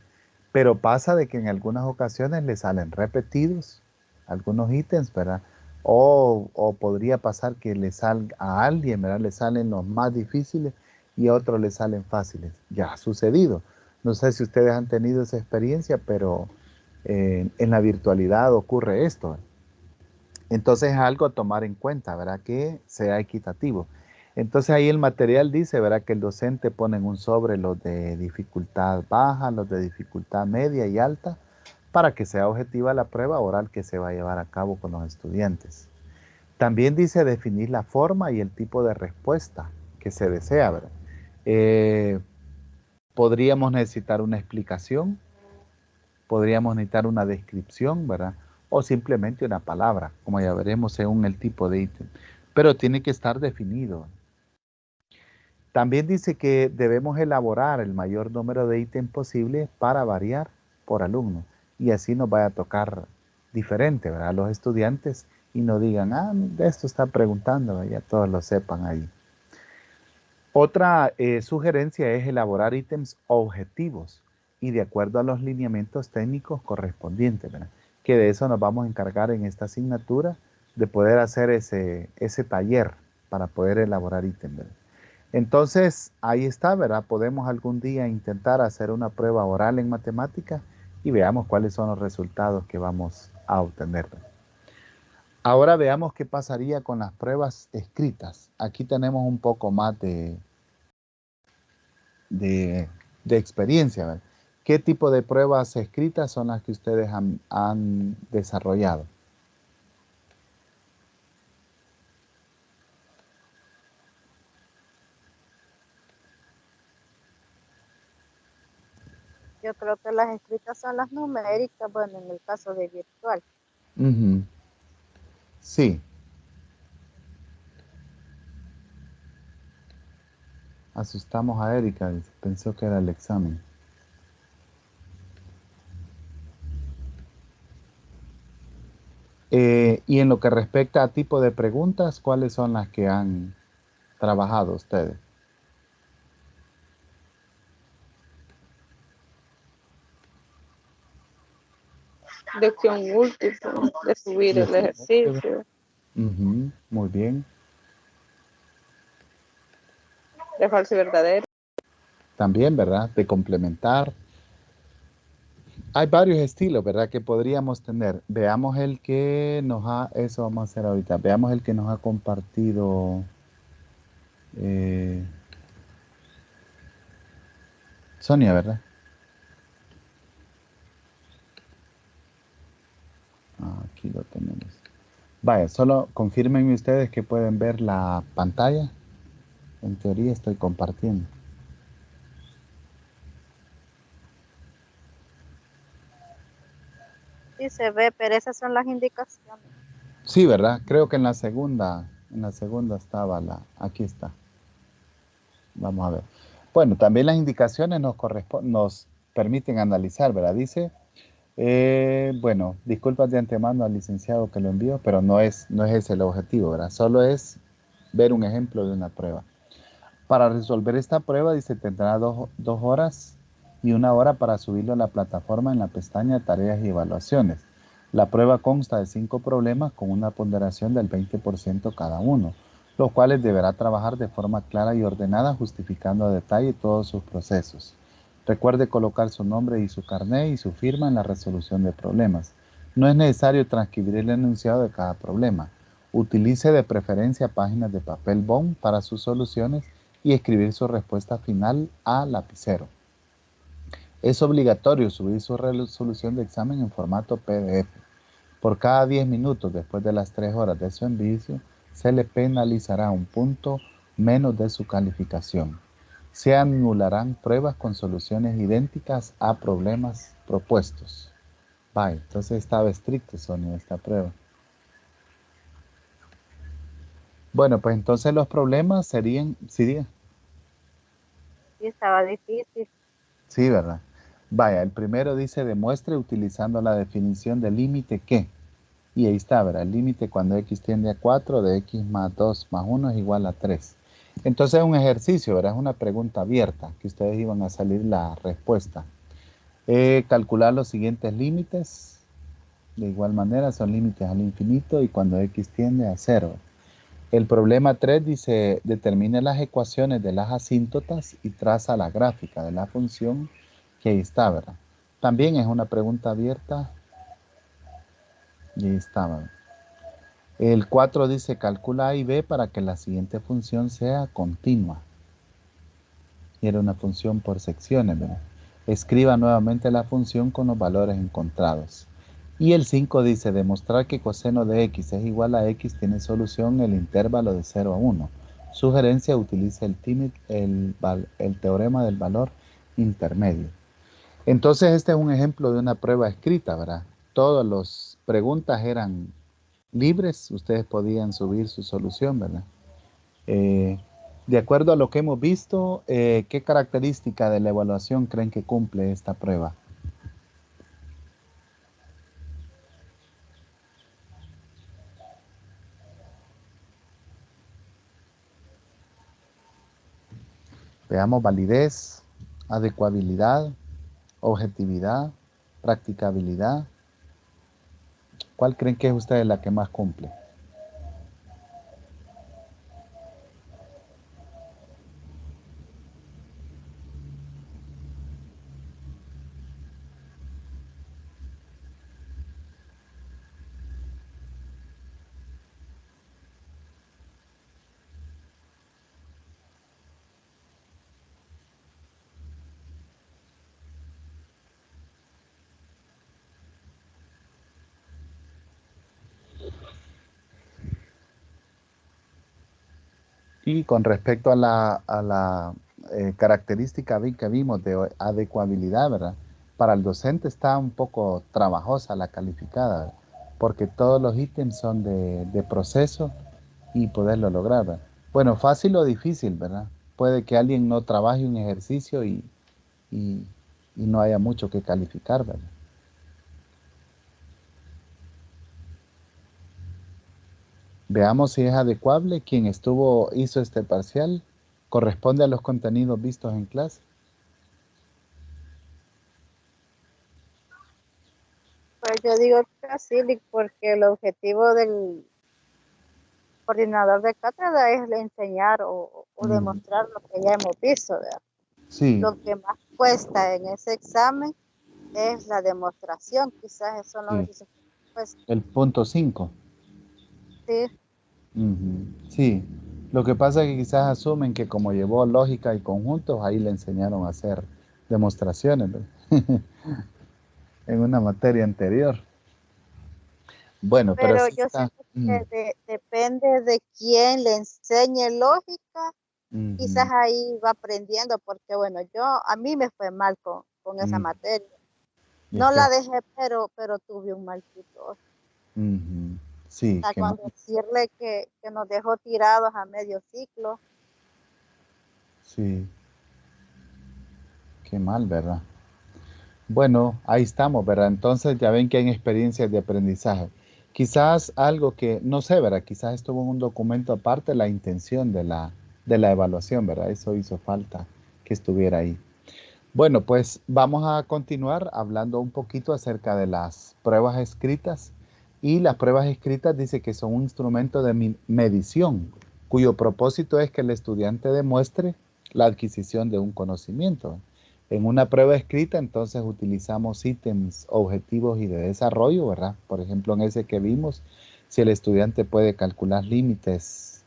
Pero pasa de que en algunas ocasiones le salen repetidos algunos ítems, ¿verdad? O podría pasar que le salga a alguien, ¿verdad?, le salen los más difíciles y a otros le salen fáciles. Ya ha sucedido. No sé si ustedes han tenido esa experiencia, pero en la virtualidad ocurre esto. Entonces es algo a tomar en cuenta, ¿verdad? Que sea equitativo. Entonces ahí el material dice, ¿verdad? Que el docente pone en un sobre los de dificultad baja, los de dificultad media y alta, para que sea objetiva la prueba oral que se va a llevar a cabo con los estudiantes. También dice definir la forma y el tipo de respuesta que se desea, ¿verdad? Eh, podríamos necesitar una explicación, podríamos necesitar una descripción, ¿verdad? O simplemente una palabra, como ya veremos según el tipo de ítem. Pero tiene que estar definido. También dice que debemos elaborar el mayor número de ítems posible para variar por alumno. Y así nos vaya a tocar diferente, ¿verdad? A los estudiantes y no digan, ah, de esto está preguntando, ¿verdad? Ya todos lo sepan ahí. Otra sugerencia es elaborar ítems objetivos y de acuerdo a los lineamientos técnicos correspondientes, ¿verdad? Que de eso nos vamos a encargar en esta asignatura, de poder hacer ese taller para poder elaborar ítems, ¿verdad? Entonces, ahí está, ¿verdad? Podemos algún día intentar hacer una prueba oral en matemática y veamos cuáles son los resultados que vamos a obtener, ¿verdad? Ahora veamos qué pasaría con las pruebas escritas. Aquí tenemos un poco más de, de experiencia, ¿verdad? ¿Qué tipo de pruebas escritas son las que ustedes han desarrollado? Yo creo que las escritas son las numéricas, bueno, en el caso de virtual. Ujú. Sí, asustamos a Erika, pensó que era el examen. Y en lo que respecta a tipo de preguntas, ¿cuáles son las que han trabajado ustedes? De opción múltiple, de subir el ejercicio, Ujú, muy bien. de falso y verdadero. También, ¿verdad? De complementar. Hay varios estilos, ¿verdad? Que podríamos tener. Veamos el que nos ha, eso vamos a hacer ahorita. Veamos el que nos ha compartido eh, Sonia, ¿verdad? Aquí lo tenemos. Vaya, solo confírmenme ustedes que pueden ver la pantalla. En teoría estoy compartiendo. Sí se ve, pero esas son las indicaciones. Sí, ¿verdad? Creo que en la segunda estaba aquí está. Vamos a ver. Bueno, también las indicaciones nos permiten analizar, ¿verdad? Dice, bueno, disculpas de antemano al licenciado que lo envió, pero no es ese el objetivo, ¿verdad? Solo es ver un ejemplo de una prueba. Para resolver esta prueba, dice, tendrá dos horas y una hora para subirlo a la plataforma en la pestaña Tareas y Evaluaciones. La prueba consta de 5 problemas con una ponderación del 20% cada uno, los cuales deberá trabajar de forma clara y ordenada, justificando a detalle todos sus procesos. Recuerde colocar su nombre y su carnet y su firma en la resolución de problemas. No es necesario transcribir el enunciado de cada problema. Utilice de preferencia páginas de papel bond para sus soluciones y escribir su respuesta final a lapicero. Es obligatorio subir su resolución de examen en formato PDF. Por cada 10 minutos después de las 3 horas de su envío, se le penalizará un punto menos de su calificación. Se anularán pruebas con soluciones idénticas a problemas propuestos. Vaya, entonces estaba estricto, Sonia, esta prueba. Bueno, pues entonces los problemas serían, Sí, estaba difícil. sí, ¿verdad? Vaya, el primero dice demuestre utilizando la definición de límite que. Y ahí está, ¿verdad? El límite cuando x tiende a 4 de x más 2 más 1 es igual a 3. Entonces es un ejercicio, ¿verdad? Es una pregunta abierta que ustedes iban a salir la respuesta. Calcular los siguientes límites. De igual manera son límites al infinito y cuando x tiende a 0. El problema 3 dice, determine las ecuaciones de las asíntotas y traza la gráfica de la función que ahí está, ¿verdad? También es una pregunta abierta y ahí está, ¿verdad? El 4 dice calcula A y B para que la siguiente función sea continua. Y era una función por secciones, ¿verdad? Escriba nuevamente la función con los valores encontrados. Y el 5 dice demostrar que coseno de x es igual a x tiene solución en el intervalo de 0 a 1. Sugerencia, utiliza el teorema del valor intermedio. Entonces este es un ejemplo de una prueba escrita, ¿verdad? Todas las preguntas eran libres, ustedes podían subir su solución, ¿verdad? De acuerdo a lo que hemos visto, ¿qué característica de la evaluación creen que cumple esta prueba? Veamos validez, adecuabilidad, objetividad, practicabilidad. ¿Cuál creen que es ustedes la que más cumple? Y con respecto a la característica que vimos de adecuabilidad, ¿verdad? Para el docente está un poco trabajosa la calificada, ¿verdad? Porque todos los ítems son de proceso y poderlo lograr, ¿verdad? Bueno, fácil o difícil, ¿verdad? Puede que alguien no trabaje un ejercicio y, y no haya mucho que calificar, ¿verdad? Veamos si es adecuable. Quien hizo este parcial, ¿corresponde a los contenidos vistos en clase? Pues yo digo que sí, porque el objetivo del coordinador de cátedra es enseñar o Mm, demostrar lo que ya hemos visto, ¿verdad? sí, Lo que más cuesta en ese examen es la demostración, quizás eso son los sí. ejercicios que pues El punto 5. sí, Sí. Lo que pasa es que quizás asumen que como llevó lógica y conjuntos, ahí le enseñaron a hacer demostraciones, ¿verdad? En una materia anterior. Bueno, pero pero sí yo está. siento que depende de quién le enseñe lógica, quizás Ujú, ahí va aprendiendo, porque bueno, a mí me fue mal con esa ujú. materia. Y es No que, la dejé, pero tuve un mal tutor. ujú, sí, Sea, qué mal. con decirle que nos dejó tirados a medio ciclo. Sí, qué mal, ¿verdad? Bueno, ahí estamos, ¿verdad? Entonces ya ven que hay experiencias de aprendizaje. Quizás algo que, no sé, ¿verdad? Quizás estuvo en un documento aparte la intención de la evaluación, ¿verdad? Eso hizo falta que estuviera ahí. Bueno, pues vamos a continuar hablando un poquito acerca de las pruebas escritas. Y las pruebas escritas dice que son un instrumento de medición, cuyo propósito es que el estudiante demuestre la adquisición de un conocimiento. En una prueba escrita, entonces utilizamos ítems objetivos y de desarrollo, ¿verdad? Por ejemplo, en ese que vimos, si el estudiante puede calcular límites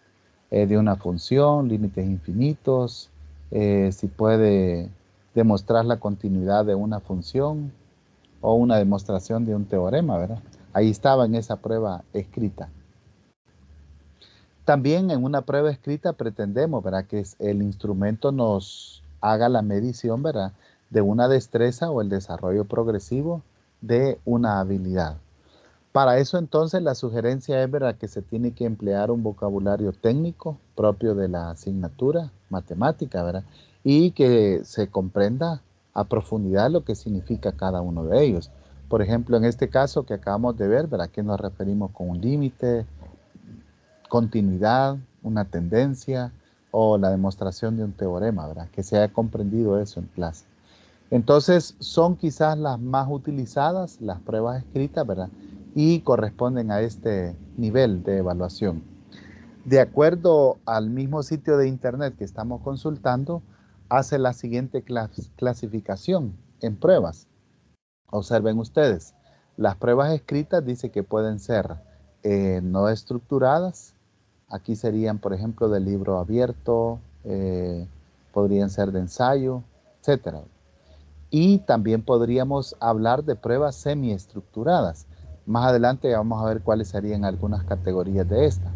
de una función, límites infinitos, si puede demostrar la continuidad de una función o una demostración de un teorema, ¿verdad? Ahí estaba en esa prueba escrita. También en una prueba escrita pretendemos, ¿verdad? Que el instrumento nos haga la medición, ¿verdad? De una destreza o el desarrollo progresivo de una habilidad. Para eso entonces la sugerencia es, ¿verdad? Que se tiene que emplear un vocabulario técnico propio de la asignatura matemática, ¿verdad? Y que se comprenda a profundidad lo que significa cada uno de ellos. Por ejemplo, en este caso que acabamos de ver, ¿verdad? ¿A qué nos referimos con un límite, continuidad, una tendencia o la demostración de un teorema, ¿verdad? Que se haya comprendido eso en clase. Entonces, son quizás las más utilizadas, las pruebas escritas, ¿verdad? Y corresponden a este nivel de evaluación. De acuerdo al mismo sitio de internet que estamos consultando, hace la siguiente clasificación en pruebas. Observen ustedes, las pruebas escritas dice que pueden ser no estructuradas. Aquí serían, por ejemplo, de libro abierto, podrían ser de ensayo, etcétera. Y también podríamos hablar de pruebas semiestructuradas. Más adelante vamos a ver cuáles serían algunas categorías de esta.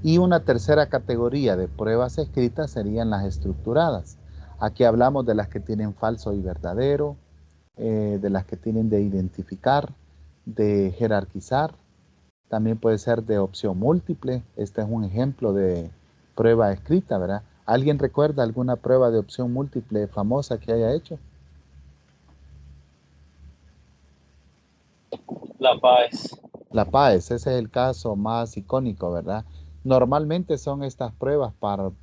Y una tercera categoría de pruebas escritas serían las estructuradas. Aquí hablamos de las que tienen falso y verdadero, de las que tienen de identificar, de jerarquizar. También puede ser de opción múltiple. Este es un ejemplo de prueba escrita, ¿verdad? ¿Alguien recuerda alguna prueba de opción múltiple famosa que haya hecho? La PAES. La PAES, ese es el caso más icónico, ¿verdad? Normalmente son estas pruebas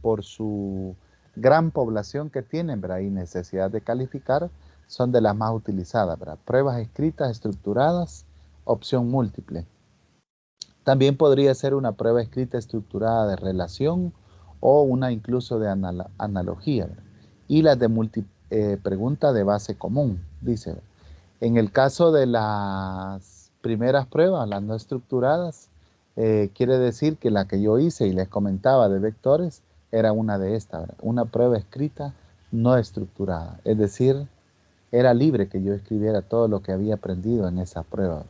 por su gran población que tienen, ¿verdad? Y necesidad de calificar, son de las más utilizadas, ¿verdad? Pruebas escritas, estructuradas, opción múltiple. También podría ser una prueba escrita estructurada de relación o una incluso de analogía, ¿verdad? Y las de pregunta de base común, dice. En el caso de las primeras pruebas, las no estructuradas, quiere decir que la que yo hice y les comentaba de vectores era una de estas, ¿verdad? Una prueba escrita no estructurada. Es decir, era libre que yo escribiera todo lo que había aprendido en esa prueba.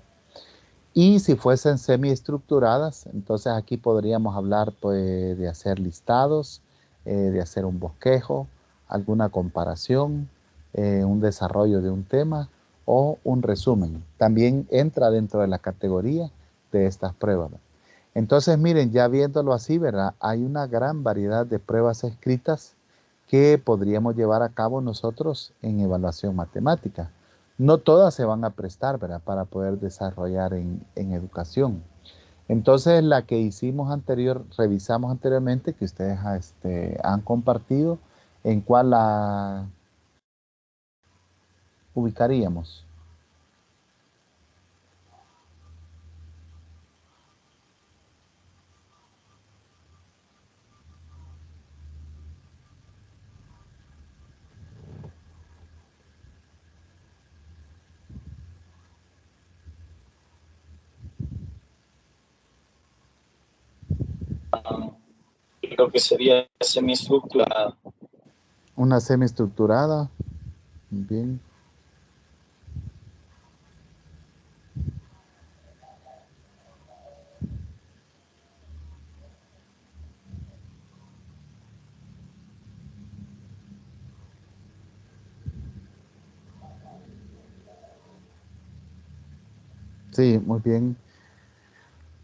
Y si fuesen semiestructuradas, entonces aquí podríamos hablar pues, de hacer listados, de hacer un bosquejo, alguna comparación, un desarrollo de un tema o un resumen. También entra dentro de la categoría de estas pruebas. Entonces, miren, ya viéndolo así, ¿verdad? Hay una gran variedad de pruebas escritas que podríamos llevar a cabo nosotros en evaluación matemática. No todas se van a prestar, ¿verdad? Para poder desarrollar en educación. Entonces, la que revisamos anteriormente, que ustedes han compartido, ¿en cuál la ubicaríamos? Creo que sería semiestructurada. Una semiestructurada. Bien. Sí, muy bien.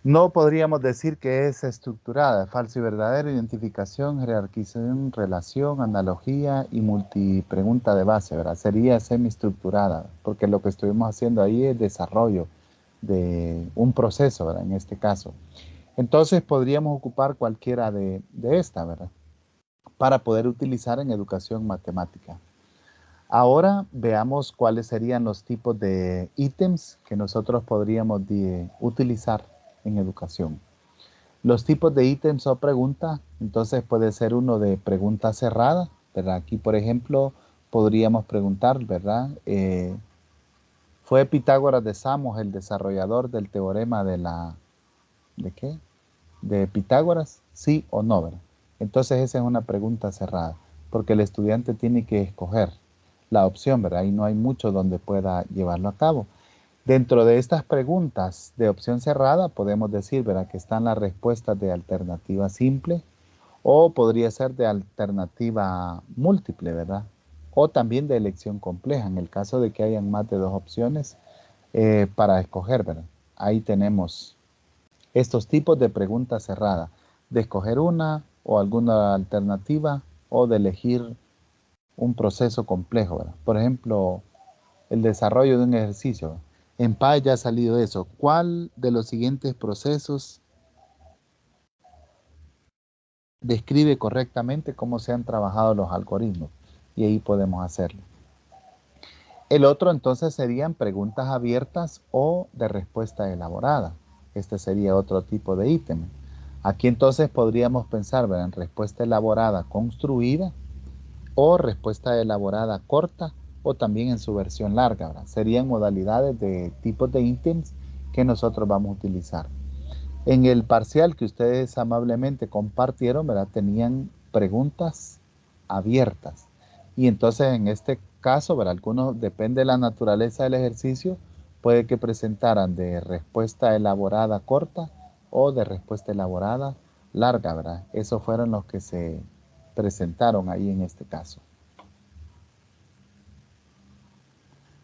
No podríamos decir que es estructurada, falso y verdadero, identificación, jerarquización, relación, analogía y multipregunta de base, ¿verdad? Sería semiestructurada, porque lo que estuvimos haciendo ahí es desarrollo de un proceso, ¿verdad? En este caso. Entonces podríamos ocupar cualquiera de esta, ¿verdad? Para poder utilizar en educación matemática. Ahora veamos cuáles serían los tipos de ítems que nosotros podríamos utilizar en educación. Los tipos de ítems o preguntas, entonces puede ser uno de pregunta cerrada, ¿verdad? Aquí, por ejemplo, podríamos preguntar, ¿verdad? ¿Fue Pitágoras de Samos el desarrollador del teorema ¿de qué? ¿De Pitágoras? ¿Sí o no, verdad? Entonces esa es una pregunta cerrada, porque el estudiante tiene que escoger la opción, ¿verdad? Y no hay mucho donde pueda llevarlo a cabo. Dentro de estas preguntas de opción cerrada podemos decir, ¿verdad?, que están las respuestas de alternativa simple o podría ser de alternativa múltiple, ¿verdad? O también de elección compleja, en el caso de que hayan más de dos opciones para escoger, ¿verdad? Ahí tenemos estos tipos de preguntas cerradas, de escoger una o alguna alternativa o de elegir un proceso complejo, ¿verdad? Por ejemplo, el desarrollo de un ejercicio. En PAE ya ha salido eso. ¿Cuál de los siguientes procesos describe correctamente cómo se han trabajado los algoritmos? Y ahí podemos hacerlo. El otro entonces serían preguntas abiertas o de respuesta elaborada. Este sería otro tipo de ítem. Aquí entonces podríamos pensar, ¿verdad?, en respuesta elaborada construida o respuesta elaborada corta o también en su versión larga, ¿verdad? Serían modalidades de tipos de ítems que nosotros vamos a utilizar. En el parcial que ustedes amablemente compartieron, ¿verdad? Tenían preguntas abiertas. Y entonces en este caso, ¿verdad? Algunos, depende de la naturaleza del ejercicio, puede que presentaran de respuesta elaborada corta o de respuesta elaborada larga, ¿verdad? Esos fueron los que se presentaron ahí en este caso.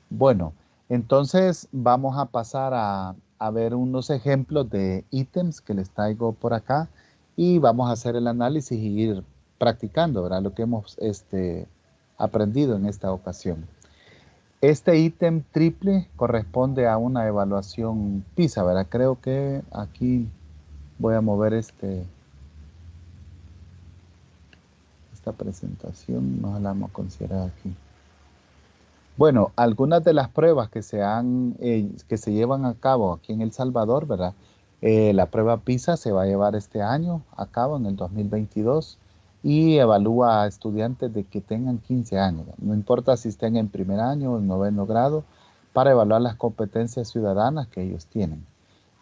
Bueno, entonces vamos a pasar a ver unos ejemplos de ítems que les traigo por acá y vamos a hacer el análisis y ir practicando, ¿verdad? Lo que hemos aprendido en esta ocasión. Este ítem triple corresponde a una evaluación PISA, ¿verdad? Creo que aquí voy a mover esta presentación, no la vamos a considerar aquí. Bueno, algunas de las pruebas que que se llevan a cabo aquí en El Salvador, ¿verdad? La prueba PISA se va a llevar este año a cabo en el 2022 y evalúa a estudiantes de que tengan 15 años. No importa si estén en primer año o en noveno grado, para evaluar las competencias ciudadanas que ellos tienen.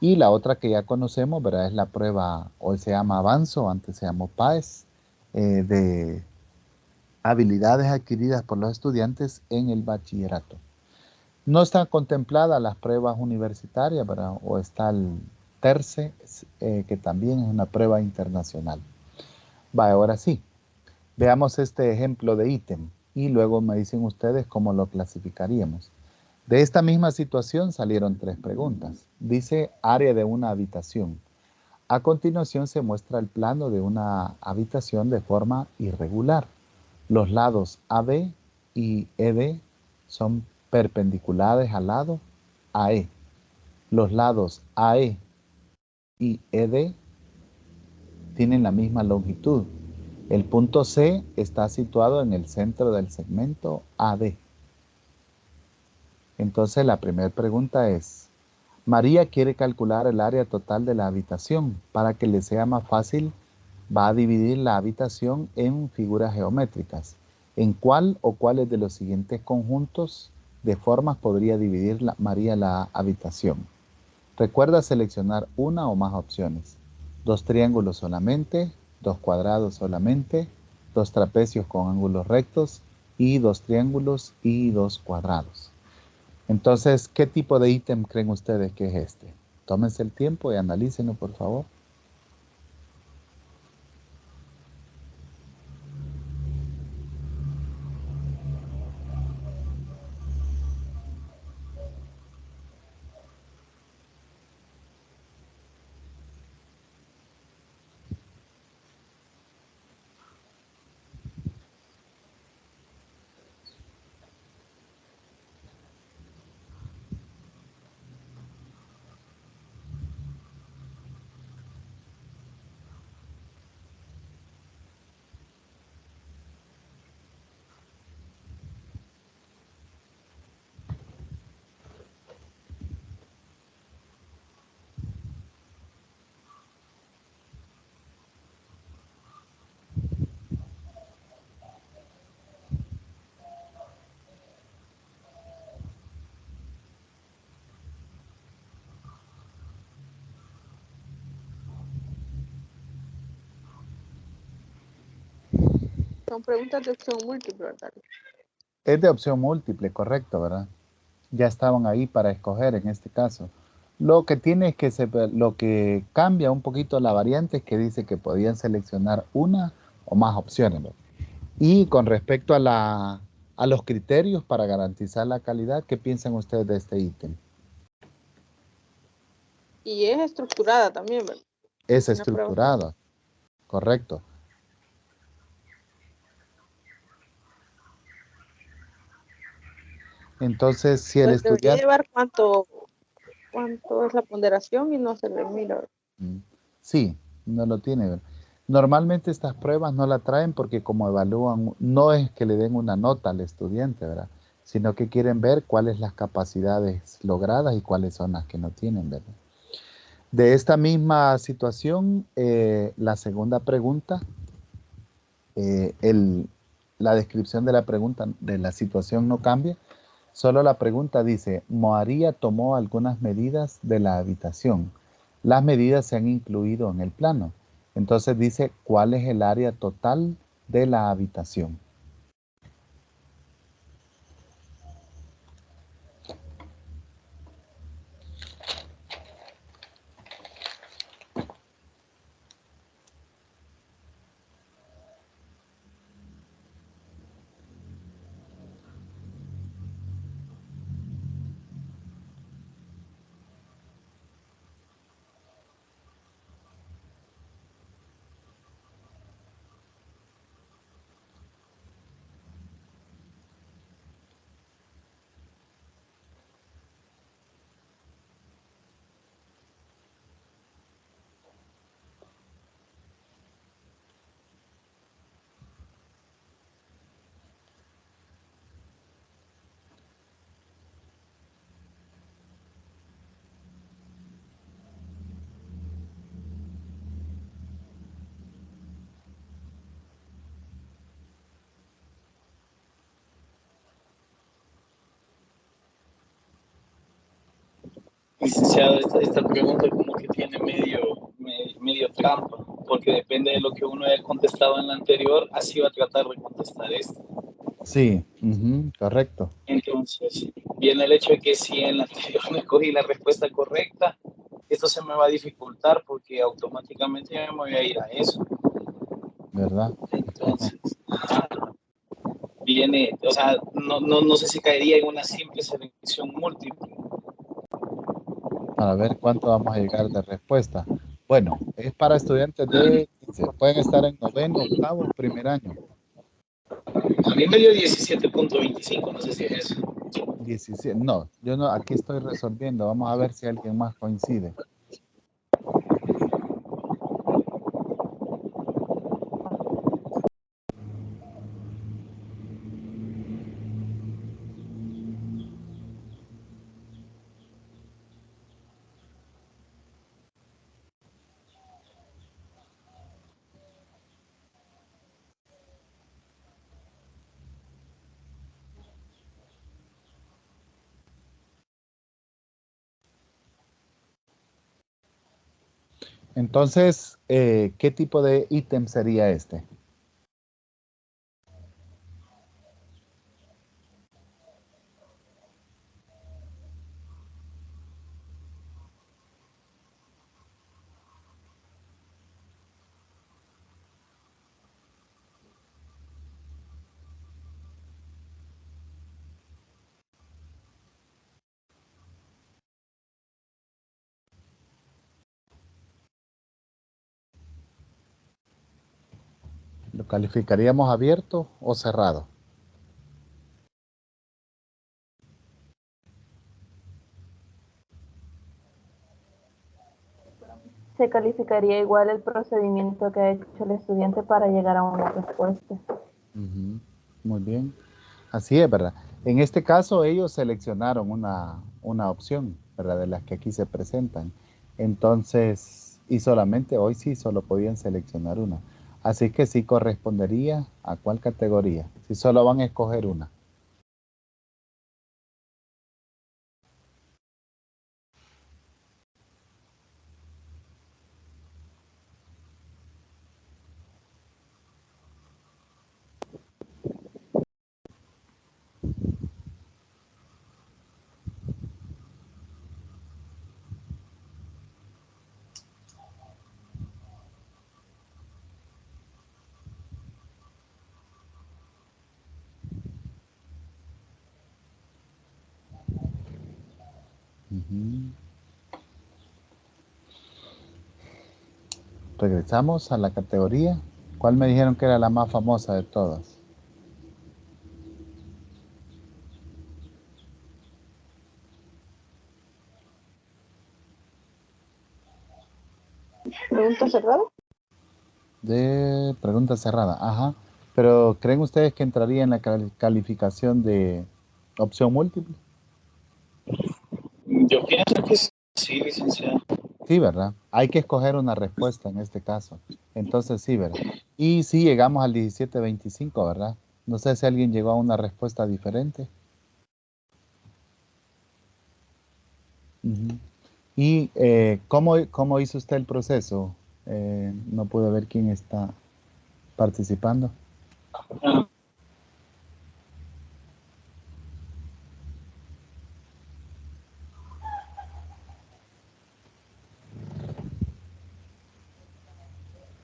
Y la otra que ya conocemos, ¿verdad? Es la prueba, hoy se llama Avanzo, antes se llamó PAES, de habilidades adquiridas por los estudiantes en el bachillerato. No están contempladas las pruebas universitarias, ¿verdad? O está el TERCE, que también es una prueba internacional. Va, ahora sí, veamos este ejemplo de ítem y luego me dicen ustedes cómo lo clasificaríamos. De esta misma situación salieron 3 preguntas. Dice área de una habitación. A continuación se muestra el plano de una habitación de forma irregular. Los lados AB y ED son perpendiculares al lado AE. Los lados AE y ED tienen la misma longitud. El punto C está situado en el centro del segmento AD. Entonces la primera pregunta es, María quiere calcular el área total de la habitación. Para que le sea más fácil, va a dividir la habitación en figuras geométricas. ¿En cuál o cuáles de los siguientes conjuntos de formas podría dividir María la habitación? Recuerda seleccionar una o más opciones. 2 triángulos solamente, 2 cuadrados solamente, 2 trapecios con ángulos rectos y 2 triángulos y 2 cuadrados. Entonces, ¿qué tipo de ítem creen ustedes que es este? Tómense el tiempo y analícenlo, por favor. Son preguntas de opción múltiple, ¿verdad? Es de opción múltiple, correcto, ¿verdad? Ya estaban ahí para escoger en este caso. Lo que tiene es que lo que cambia un poquito la variante es que dice que podían seleccionar una o más opciones, ¿verdad? Y con respecto a los criterios para garantizar la calidad, ¿qué piensan ustedes de este ítem? Y es estructurada también, ¿verdad? Es Una prueba. estructurada, correcto. Entonces, si el Pues debería estudiante... llevar cuánto es la ponderación y no se le mira. Sí, no lo tiene, ¿verdad? Normalmente estas pruebas no la traen porque como evalúan, no es que le den una nota al estudiante, ¿verdad? Sino que quieren ver cuáles las capacidades logradas y cuáles son las que no tienen, ¿verdad? De esta misma situación, la segunda pregunta, la descripción de la pregunta, de la situación no cambia. Solo la pregunta dice, María tomó algunas medidas de la habitación. Las medidas se han incluido en el plano. Entonces dice, ¿cuál es el área total de la habitación? Licenciado, esta pregunta como que tiene medio trampa, porque depende de lo que uno haya contestado en la anterior, así va a tratar de contestar esta. Sí, correcto. Entonces, viene el hecho de que si en la anterior no escogí la respuesta correcta, esto se me va a dificultar porque automáticamente ya me voy a ir a eso. ¿Verdad? Entonces, viene, o sea, no sé si caería en una simple selección múltiple. Para ver cuánto vamos a llegar de respuesta. Bueno, es para estudiantes de 15. Pueden estar en noveno, octavo, primer año. A mí me dio 17.25, no sé si es eso. 17. No, yo no, aquí estoy resolviendo. Vamos a ver si alguien más coincide. Entonces, ¿qué tipo de ítem sería este? ¿Lo calificaríamos abierto o cerrado? Se calificaría igual el procedimiento que ha hecho el estudiante para llegar a una respuesta. Muy bien. Así es, ¿verdad? En este caso ellos seleccionaron una opción, ¿verdad? De las que aquí se presentan. Entonces, y solamente hoy sí solo podían seleccionar una. Así que sí correspondería a cuál categoría, si solo van a escoger una. Ujú. Regresamos a la categoría. ¿Cuál me dijeron que era la más famosa de todas? ¿Pregunta cerrada? De pregunta cerrada, ajá. Pero ¿creen ustedes que entraría en la calificación de opción múltiple? Yo pienso que sí, licenciado. Sí, ¿verdad? Hay que escoger una respuesta en este caso. Entonces sí, ¿verdad? Y sí llegamos al 17-25, ¿verdad? No sé si alguien llegó a una respuesta diferente. Ujú. ¿Y cómo hizo usted el proceso? No pude ver quién está participando. Ah,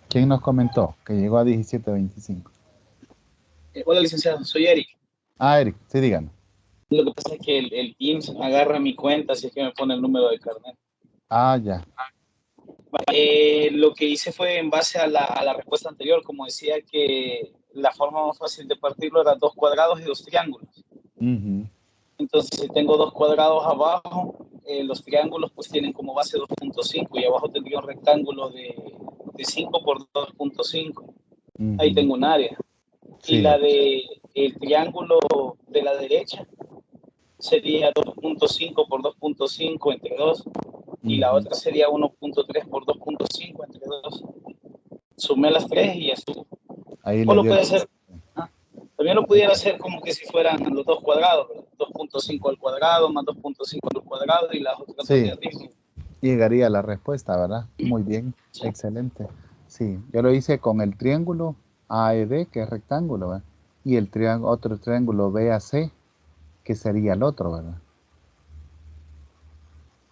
¿Quién nos comentó que llegó a 1725? hola, licenciado, soy Eric. Ah, Eric, sí, díganos. Lo que pasa es que el IMSS agarra mi cuenta, así es que me pone el número de carnet. Ah, ya. Lo que hice fue en base a la respuesta anterior, como decía que la forma más fácil de partirlo era 2 cuadrados y 2 triángulos. Ujú. Entonces, si tengo 2 cuadrados abajo, los triángulos pues tienen como base 2.5 y abajo tendría un rectángulo de 5 por 2.5. Ahí Ujú. tengo un área. Y Sí. el triángulo de la derecha sería 2.5 por 2.5 entre 2 y la Ujú. otra sería 1.3 por 2.5 entre 2. Sumé las tres y ya estuvo. Ahí O le lo dio. puede hacer, ¿ah? También lo pudiera hacer como que si fueran los 2 cuadrados, 2.5 al cuadrado más 2.5 al cuadrado y las otras dos de Sí, arriba. llegaría a la respuesta, ¿verdad? Muy bien, Sí. excelente. Sí, yo lo hice con el triángulo AED, que es rectángulo, ¿verdad? Y el otro triángulo BAC, que sería el otro, ¿verdad?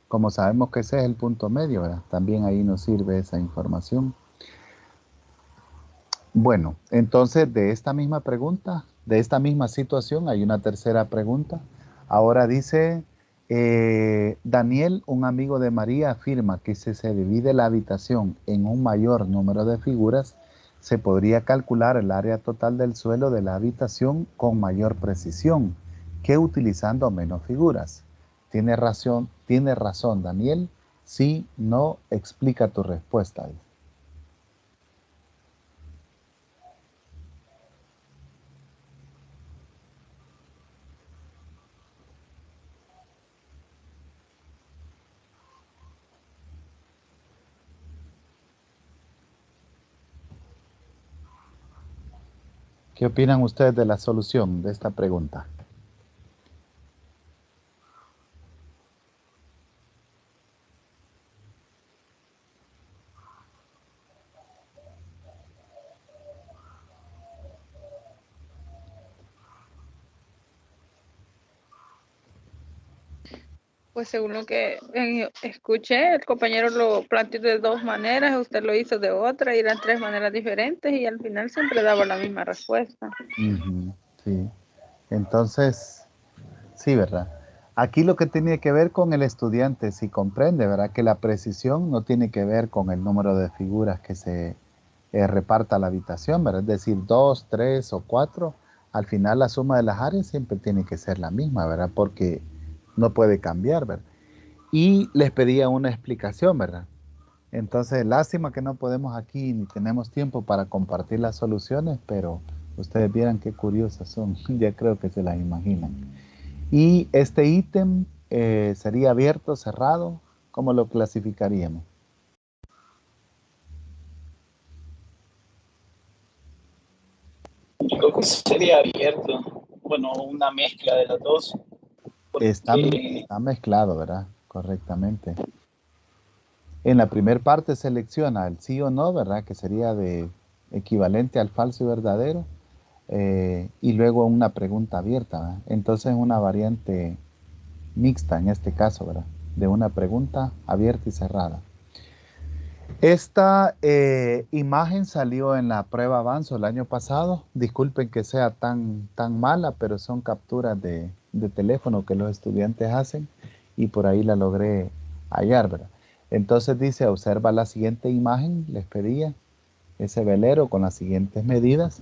Como sabemos que ese es el punto medio, ¿verdad? También ahí nos sirve esa información. Bueno, entonces de esta misma pregunta, de esta misma situación, hay una tercera pregunta. Ahora dice, Daniel, un amigo de María, afirma que si se divide la habitación en un mayor número de figuras, se podría calcular el área total del suelo de la habitación con mayor precisión que utilizando menos figuras. Tiene razón, Daniel. Sí, no, explica tu respuesta. ¿Qué opinan ustedes de la solución de esta pregunta? Pues según lo que escuché, el compañero lo planteó de 2 maneras, usted lo hizo de otra, y eran 3 maneras diferentes y al final siempre daba la misma respuesta. Ujú, sí. Entonces, sí, ¿verdad? Aquí lo que tiene que ver con el estudiante, si comprende, ¿verdad? Que la precisión no tiene que ver con el número de figuras que se reparta la habitación, ¿verdad? Es decir, 2, 3 o 4. Al final la suma de las áreas siempre tiene que ser la misma, ¿verdad? Porque no puede cambiar, ¿verdad? Y les pedía una explicación, ¿verdad? Entonces, lástima que no podemos aquí ni tenemos tiempo para compartir las soluciones, pero ustedes vieran qué curiosas son, ya creo que se las imaginan. Y este ítem sería abierto, cerrado, ¿cómo lo clasificaríamos? Yo creo que sería abierto, bueno, una mezcla de las dos, Está, porque está mezclado, ¿verdad? Correctamente. En la primera parte selecciona el sí o no, ¿verdad? Que sería de equivalente al falso y verdadero. Y luego una pregunta abierta, ¿verdad? Entonces una variante mixta en este caso, ¿verdad? De una pregunta abierta y cerrada. Esta imagen salió en la prueba Avanzo el año pasado. Disculpen que sea tan mala, pero son capturas de teléfono que los estudiantes hacen y por ahí la logré hallar, ¿verdad? Entonces dice, observa la siguiente imagen, les pedía, ese velero con las siguientes medidas.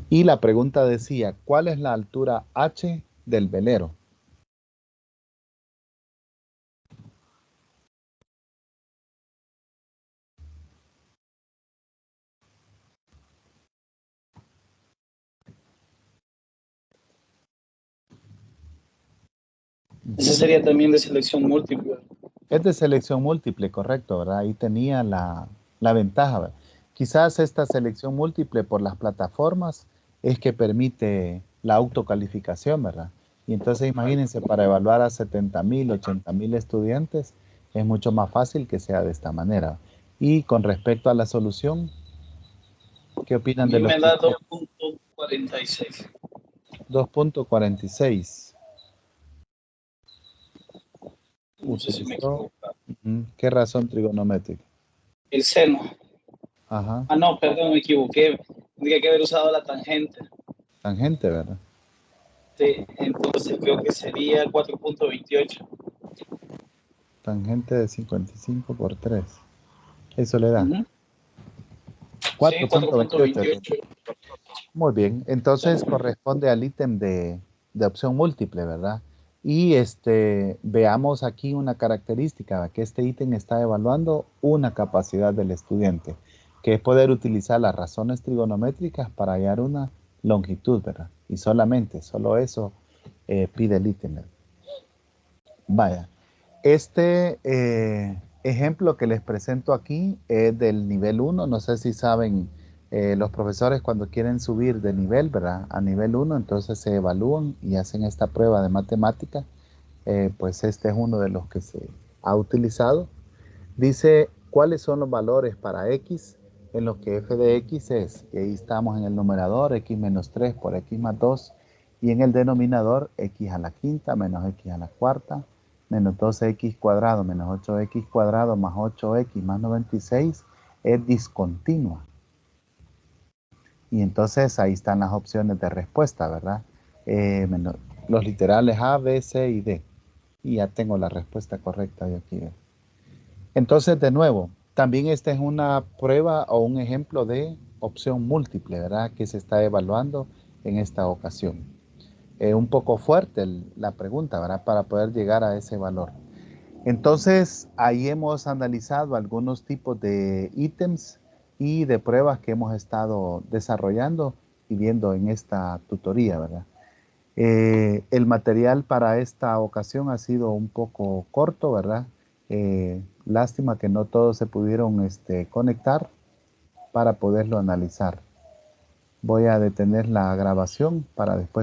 Y la pregunta decía, ¿cuál es la altura H del velero? esa sería también de selección múltiple. Es de selección múltiple, correcto, ¿verdad? Ahí tenía la ventaja, ¿verdad? Quizás esta selección múltiple por las plataformas es que permite la autocalificación, ¿verdad? Y entonces imagínense, para evaluar a 70,000, 80,000 estudiantes, es mucho más fácil que sea de esta manera. Y con respecto a la solución, ¿qué A opinan de mí los me da criterios? 2.46. 2.46. No sé si me Utilizó, equivoco. ¿qué razón trigonométrica? El seno. Ajá, Ah, no, perdón, me equivoqué. Tendría que haber usado la tangente. tangente, ¿verdad? Sí, entonces creo que sería 4.28. Tangente de 55 por 3. Eso le da Ujú. Sí, 4.28. 4.28. Muy bien, entonces corresponde al ítem de opción múltiple, ¿verdad? Y veamos aquí una característica, que este ítem está evaluando una capacidad del estudiante, que es poder utilizar las razones trigonométricas para hallar una longitud, ¿verdad? Y solo eso pide el ítem, ¿verdad? Vaya, ejemplo que les presento aquí es del nivel uno. No sé si saben, los profesores cuando quieren subir de nivel, ¿verdad? A nivel uno, entonces se evalúan y hacen esta prueba de matemática. Pues este es uno de los que se ha utilizado. Dice cuáles son los valores para x en los que f de x es, y ahí estamos en el numerador, x menos 3 por x más 2, y en el denominador, x a la quinta menos x a la cuarta, menos 12x cuadrado menos 8x cuadrado más 8x más 96, es discontinua. Y entonces ahí están las opciones de respuesta, ¿verdad? Los literales A, B, C y D. Y ya tengo la respuesta correcta yo aquí. Entonces, de nuevo, también esta es una prueba o un ejemplo de opción múltiple, ¿verdad? Que se está evaluando en esta ocasión. Un poco fuerte la pregunta, ¿verdad? Para poder llegar a ese valor. Entonces, ahí hemos analizado algunos tipos de ítems y de pruebas que hemos estado desarrollando y viendo en esta tutoría, ¿verdad? El material para esta ocasión ha sido un poco corto, ¿verdad? Lástima que no todos se pudieron conectar para poderlo analizar. Voy a detener la grabación para después